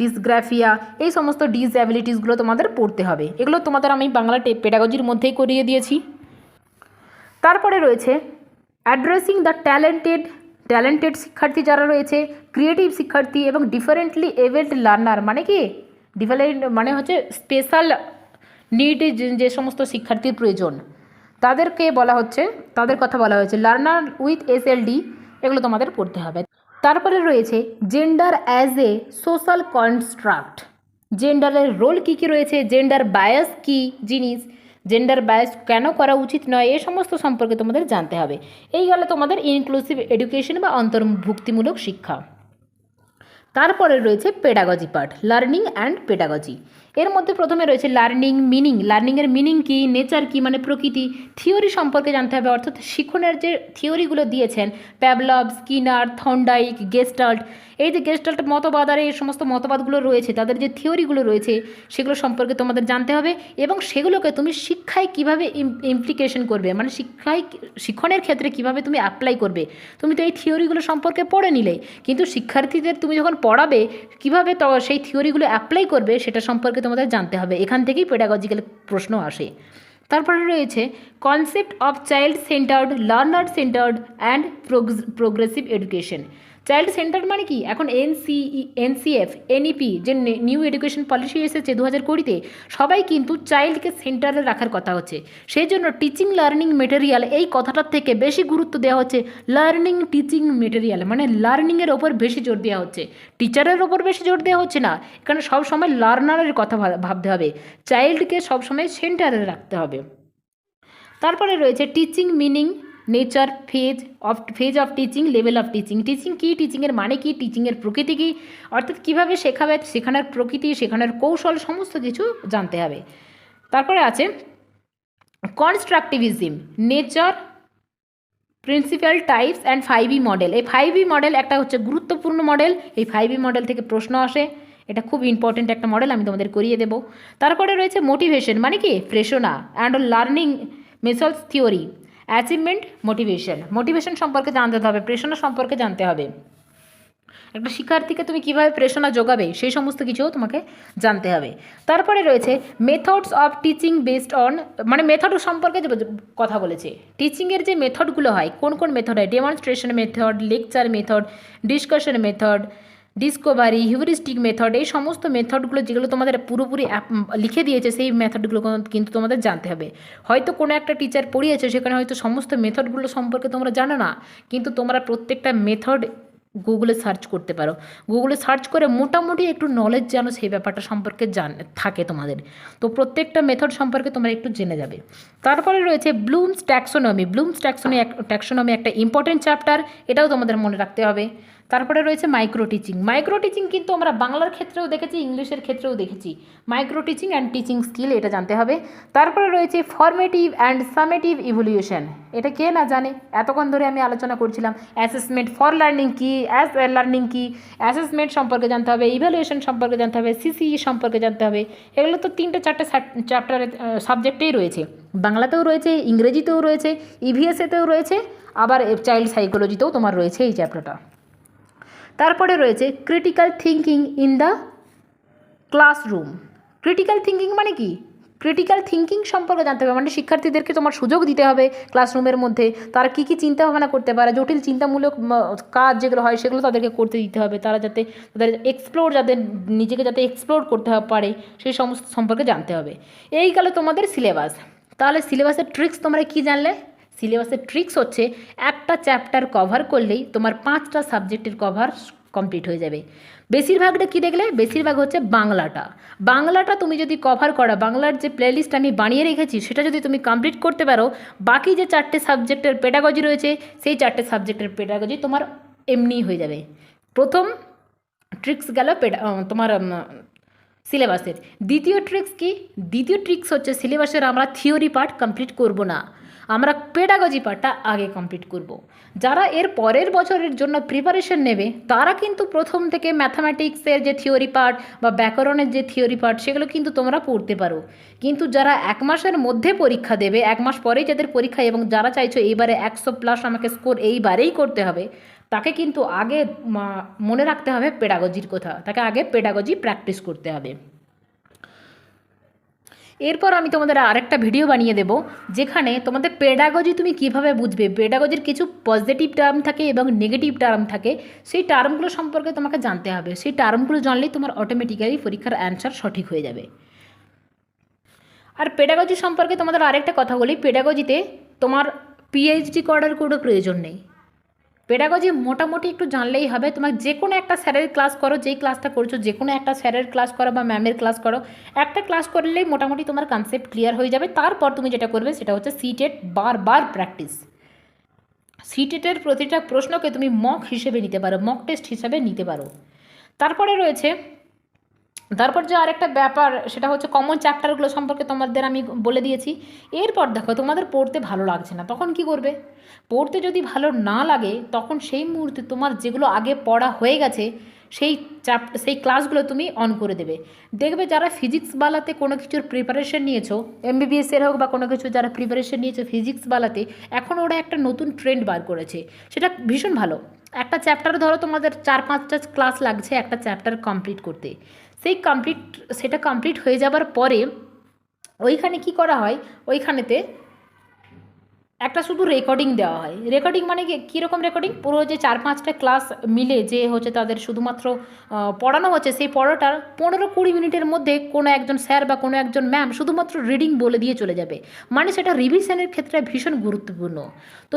ডিসগ্রাফিয়া, এই সমস্ত ডিসঅ্যাবিলিটিসগুলো তোমাদের পড়তে হবে। এগুলো তোমাদের আমি বাংলা পেডাগজির মধ্যেই করিয়ে দিয়েছি। তারপরে রয়েছে অ্যাড্রেসিং দ্য ট্যালেন্টেড শিক্ষার্থী যারা রয়েছে, ক্রিয়েটিভ শিক্ষার্থী এবং ডিফারেন্টলি এবেলড লার্নার, মানে কি ডিফারেন্ট মানে হচ্ছে স্পেশাল নিড যে সমস্ত শিক্ষার্থীর প্রয়োজন তাদেরকে বলা হচ্ছে, তাদের কথা বলা হয়েছে। লার্নার উইথ SLD, এগুলো তোমাদের পড়তে হবে। তারপরে রয়েছে gender as a social construct, জেন্ডারের রোল কী কী রয়েছে, জেন্ডার বায়াস কী জিনিস, জেন্ডার বায়াস কেন করা উচিত নয়, এই সমস্ত সম্পর্কে তোমাদের জানতে হবে। এই গেল তোমাদের ইনক্লুসিভ এডুকেশন বা অন্তর্ভুক্তিমূলক শিক্ষা। তারপরে রয়েছে pedagogy part, learning and pedagogy. এর মধ্যে প্রথমে রয়েছে লার্নিং মিনিং, লার্নিংয়ের মিনিং কী, নেচার কী মানে প্রকৃতি, থিওরি সম্পর্কে জানতে হবে, অর্থাৎ শিক্ষণের যে থিওরিগুলো দিয়েছেন প্যাভলভ, স্কিনার, থর্নডাইক, গেস্টাল্ট, এই যে গেস্টাল্ট মতবাদ আর এই সমস্ত মতবাদগুলো রয়েছে, তাদের যে থিওরিগুলো রয়েছে সেগুলো সম্পর্কে তোমাদের জানতে হবে এবং সেগুলোকে তুমি শিক্ষায় কিভাবে ইমপ্লিকেশন করবে, মানে শিক্ষণের ক্ষেত্রে কিভাবে তুমি অ্যাপ্লাই করবে। তুমি তো এই থিওরিগুলো সম্পর্কে পড়ে নিলে, কিন্তু শিক্ষার্থীদের তুমি যখন পড়াবে কীভাবে তো সেই থিওরিগুলো অ্যাপ্লাই করবে সেটা সম্পর্কে তোমাদের জানতে হবে। এখান থেকেই পেডাগজিক্যাল প্রশ্ন আসে। তারপরে রয়েছে concept of child centred, learner centred and progressive education. Child centred মানে কি, এখন NCF NEP যে নিউ এডুকেশন পলিসি এসেছে 2020-তে, সবাই কিন্তু চাইল্ডকে সেন্টারে রাখার কথা হচ্ছে। সেই জন্য টিচিং লার্নিং মেটেরিয়াল, এই কথাটার থেকে বেশি গুরুত্ব দেওয়া হচ্ছে লার্নিং টিচিং মেটেরিয়াল, মানে লার্নিংয়ের ওপর বেশি জোর দেওয়া হচ্ছে, টিচারের ওপর বেশি জোর দেওয়া হচ্ছে না। এখানে সবসময় লার্নারের কথা ভাবতে হবে, চাইল্ডকে সবসময় সেন্টারে রাখতে হবে। তারপরে রয়েছে teaching meaning, nature, phase of teaching, level of teaching. Teaching কী, টিচিংয়ের মানে কি, টিচিংয়ের প্রকৃতি কী, অর্থাৎ কীভাবে শেখাবে, শেখানোর প্রকৃতি, শেখানোর কৌশল, সমস্ত কিছু জানতে হবে। তারপরে আছে constructivism, nature, principal, types and 5E model. এই 5E মডেল একটা হচ্ছে গুরুত্বপূর্ণ মডেল, এই 5E মডেল থেকে প্রশ্ন আসে, এটা খুব ইম্পর্টেন্ট একটা মডেল, আমি তোমাদের করিয়ে দেবো। তারপরে রয়েছে মোটিভেশন মানে কি, প্রেরণা and learning methods theory, achievement, motivation সম্পর্কে জানতে হবে, প্রেরণা সম্পর্কে জানতে হবে। একটা শিক্ষার্থীকে তুমি কীভাবে প্রেরণা যোগাবে সেই সমস্ত কিছুও তোমাকে জানতে হবে। তারপরে রয়েছে methods of teaching based on, মানে মেথড সম্পর্কে কথা বলেছে, টিচিংয়ের যে মেথডগুলো হয়, কোন কোন মেথড হয়, demonstration method, lecture method, discussion method, Discovery, heuristic method, এই সমস্ত মেথডগুলো যেগুলো তোমাদের পুরোপুরি লিখে দিয়েছে সেই মেথডগুলো কিন্তু তোমাদের জানতে হবে। হয়তো কোনো একটা টিচার পড়িয়েছে, সেখানে হয়তো সমস্ত মেথডগুলো সম্পর্কে তোমরা জানো না, কিন্তু তোমরা প্রত্যেকটা মেথড গুগলে সার্চ করতে পারো, গুগলে সার্চ করে মোটামুটি একটু নলেজ যেন সেই ব্যাপারটা সম্পর্কে থাকে তোমাদের, তো প্রত্যেকটা মেথড সম্পর্কে তোমরা একটু জেনে যাবে। তারপরে রয়েছে ব্লুমস ট্যাক্সোনমি একটা ইম্পর্টেন্ট চ্যাপ্টার, এটাও তোমাদের মনে রাখতে হবে। তারপরে রয়েছে মাইক্রো টিচিং কিন্তু আমরা বাংলার ক্ষেত্রেও দেখেছি, ইংলিশের ক্ষেত্রেও দেখেছি, micro teaching and teaching skill, এটা জানতে হবে। তারপরে রয়েছে ফর্মেটিভ অ্যান্ড সামেটিভ ইভলিউশন, এটা কে না জানে, এতক্ষণ ধরে আমি আলোচনা করছিলাম। অ্যাসেসমেন্ট ফর লার্নিং কী, লার্নিং কী, অ্যাসেসমেন্ট সম্পর্কে জানতে হবে, ইভ্যালুয়েশন সম্পর্কে জানতে হবে, CCE সম্পর্কে জানতে হবে। এগুলো তো 3-4টে চ্যাপ্টারের সাবজেক্টেই রয়েছে, বাংলাতেও রয়েছে, ইংরেজিতেও রয়েছে, EVS-এতেও রয়েছে, আবার চাইল্ড সাইকোলজিতেও তোমার রয়েছে এই চ্যাপ্টারটা। তারপরে রয়েছে critical thinking in the classroom. Critical thinking মানে কি, ক্রিটিক্যাল থিঙ্কিং সম্পর্কে জানতে হবে, মানে শিক্ষার্থীদেরকে তোমার সুযোগ দিতে হবে ক্লাসরুমের মধ্যে, তারা কী কী চিন্তাভাবনা করতে পারে, জটিল চিন্তামূলক কাজ যেগুলো হয় সেগুলো তাদেরকে করতে দিতে হবে, তারা যাতে তাদের নিজেকে যাতে এক্সপ্লোর করতে পারে সেই সমস্ত সম্পর্কে জানতে হবে। এই গেল তোমাদের সিলেবাস। তাহলে সিলেবাসের ট্রিক্স তোমরা কী জানলে, সিলেবাসের ট্রিক্স হচ্ছে একটা চ্যাপ্টার কভার করলেই তোমার 5টা সাবজেক্টের কভার কমপ্লিট হয়ে যাবে। বেশিরভাগটা কী দেখলে, বেশিরভাগ হচ্ছে বাংলাটা তুমি যদি কভার করো, বাংলার যে প্লেলিস্ট আমি বানিয়ে রেখেছি সেটা যদি তুমি কমপ্লিট করতে পারো, বাকি যে 4টে সাবজেক্টের পেডাগজি রয়েছে সেই 4টে সাবজেক্টের পেডাগজি তোমার এমনিই হয়ে যাবে। প্রথম ট্রিক্স গেল তোমার সিলেবাসের। দ্বিতীয় ট্রিক্স কি, দ্বিতীয় ট্রিক্স হচ্ছে সিলেবাসের আমরা থিওরি পার্ট কমপ্লিট করব না, আমরা পেডাগজি পার্টটা আগে কমপ্লিট করব। যারা এর পরের বছরের জন্য প্রিপারেশন নেবে তারা কিন্তু প্রথম থেকে ম্যাথামেটিক্সের যে থিওরি পার্ট বা ব্যাকরণের যে থিওরি পার্ট সেগুলো কিন্তু তোমরা পড়তে পারো। কিন্তু যারা 1 মাসের মধ্যে পরীক্ষা দেবে, 1 মাস পরেই যাদের পরীক্ষা এবং যারা চাইছো এইবারে 100+ আমাকে স্কোর এইবারেই করতে হবে, তাকে কিন্তু আগে মনে রাখতে হবে পেডাগজির কথা, তাকে আগে পেডাগজি প্র্যাকটিস করতে হবে। এরপর আমি তোমাদের আরেকটা ভিডিও বানিয়ে দেব যেখানে তোমাদের পেডাগজি তুমি কিভাবে বুঝবে, পেডাগজির কিছু পজিটিভ টার্ম থাকে এবং নেগেটিভ টার্ম থাকে, সেই টার্মগুলো সম্পর্কে তোমাকে জানতে হবে। সেই টার্মগুলো জানলেই তোমার অটোমেটিক্যালি পরীক্ষার অ্যান্সার সঠিক হয়ে যাবে। আর পেডাগজি সম্পর্কে তোমাদের আরেকটা কথা বলি, পেডাগজিতে তোমার পিএইচডি করার কোনো প্রয়োজন নেই। পেডাগজি মোটামুটি একটু জানলেই হবে। তোমার যে কোনো একটা স্যারের ক্লাস করো, যেই ক্লাসটা করছো যে কোনো একটা স্যারের ক্লাস করো বা ম্যামের ক্লাস করো, একটা ক্লাস করলেই মোটামুটি তোমার কনসেপ্ট ক্লিয়ার হয়ে যাবে। তারপর তুমি যেটা করবে সেটা হচ্ছে সিটেট বারবার প্র্যাকটিস। সিটেটের প্রতিটা প্রশ্নকে তুমি মক হিসেবে নিতে পারো, মক টেস্ট হিসাবে নিতে পারো। তারপরে রয়েছে, তারপর যে আরেকটা ব্যাপার সেটা হচ্ছে কমন চ্যাপ্টারগুলো সম্পর্কে তোমাদের আমি বলে দিয়েছি। এরপর দেখো তোমাদের পড়তে ভালো লাগছে না, তখন কি করবে? পড়তে যদি ভালো না লাগে তখন সেই মুহূর্তে তোমার যেগুলো আগে পড়া হয়ে গেছে সেই ক্লাসগুলো তুমি অন করে দেবে। দেখবে যারা ফিজিক্স বালাতে কোনো কিছুর প্রিপারেশন নিয়েছো, এমবিবিএসের হোক বা কোনো কিছু যারা প্রিপারেশন নিয়েছো ফিজিক্স বালাতে, এখন ওরা একটা নতুন ট্রেন্ড বার করেছে, সেটা ভীষণ ভালো। একটা চ্যাপ্টার ধরো তোমাদের 4-5টা ক্লাস লাগছে একটা চ্যাপ্টার কমপ্লিট করতে, সেটা কমপ্লিট হয়ে যাবার পরে ওইখানে কি করা হয়, ওইখানেতে একটা শুধু রেকর্ডিং দেওয়া হয়। রেকর্ডিং মানে কীরকম রেকর্ডিং? পুরো যে 4-5টা ক্লাস মিলে যে হচ্ছে তাদের শুধুমাত্র পড়ানো হচ্ছে, সেই পড়াটার 15-20 মিনিটের মধ্যে কোনো একজন স্যার বা কোনো একজন ম্যাম শুধুমাত্র রিডিং বলে দিয়ে চলে যাবে। মানে সেটা রিভিশনের ক্ষেত্রে ভীষণ গুরুত্বপূর্ণ। তো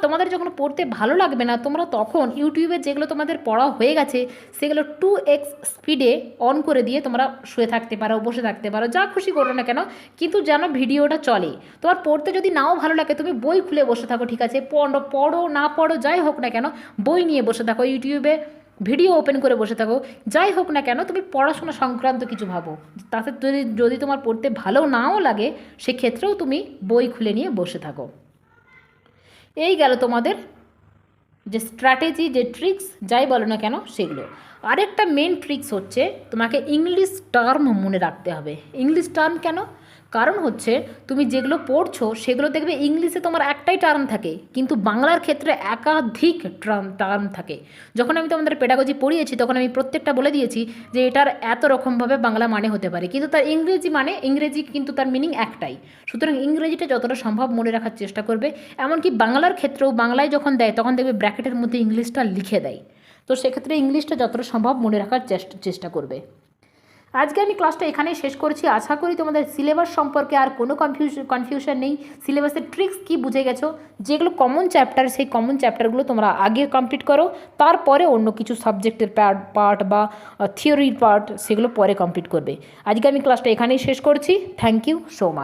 তোমাদের যখন পড়তে ভালো লাগবে না, তোমরা তখন ইউটিউবে যেগুলো তোমাদের পড়া হয়ে গেছে সেগুলো 2x স্পিডে অন করে দিয়ে তোমরা শুয়ে থাকতে পারো, বসে থাকতে পারো, যা খুশি করো না কেন, কিন্তু যেন ভিডিওটা চলে। তোমার পড়তে যদি নাও ভালো লাগে তুমি বই খুলে বসে থাকো, ঠিক আছে, পড়ো না পড়ো যাই হোক না কেন, বই নিয়ে বসে থাকো, ইউটিউবে ভিডিও ওপেন করে বসে থাকো, যাই হোক না কেন তুমি পড়াশোনা সংক্রান্ত কিছু ভাবো। তাতে যদি তোমার পড়তে ভালো নাও লাগে সেক্ষেত্রেও তুমি বই খুলে নিয়ে বসে থাকো। এই গেল তোমাদের যে স্ট্র্যাটেজি, যে ট্রিক্স যাই বলো না কেন সেগুলো। আরেকটা মেন ট্রিক্স হচ্ছে তোমাকে ইংলিশ টার্ম মনে রাখতে হবে। ইংলিশ টার্ম কেন? কারণ হচ্ছে তুমি যেগুলো পড়ছো সেগুলো দেখবে ইংলিশে তোমার একটাই টার্ম থাকে, কিন্তু বাংলার ক্ষেত্রে একাধিক টার্ম থাকে। যখন আমি তোমাদের পেডাগজি পড়িয়েছি তখন আমি প্রত্যেকটা বলে দিয়েছি যে এটার এত রকমভাবে বাংলা মানে হতে পারে, কিন্তু তার ইংরেজি কিন্তু তার মিনিং একটাই। সুতরাং ইংরেজিটা যতটা সম্ভব মনে রাখার চেষ্টা করবে। এমনকি বাংলার ক্ষেত্রেও বাংলায় যখন দেয় তখন দেখবে ব্র্যাকেটের মধ্যে ইংলিশটা লিখে দেয়, তো সেক্ষেত্রে ইংলিশটা যতটা সম্ভব মনে রাখার চেষ্টা করবে। আজকে আমি ক্লাসটা এখানেই শেষ করছি। আশা করি তোমাদের সিলেবাস সম্পর্কে আর কোনো কনফিউশন নেই। সিলেবাসের ট্রিক্স কি বুঝে গেছো। যেগুলো কমন চ্যাপ্টার সেই কমন চ্যাপ্টারগুলো তোমরা আগে কমপ্লিট করো, তারপরে অন্য কিছু সাবজেক্টের পার্ট বা থিওরির পার্ট সেগুলো পরে কমপ্লিট করবে। আজকে আমি ক্লাসটা এখানেই শেষ করছি। Thank you so much.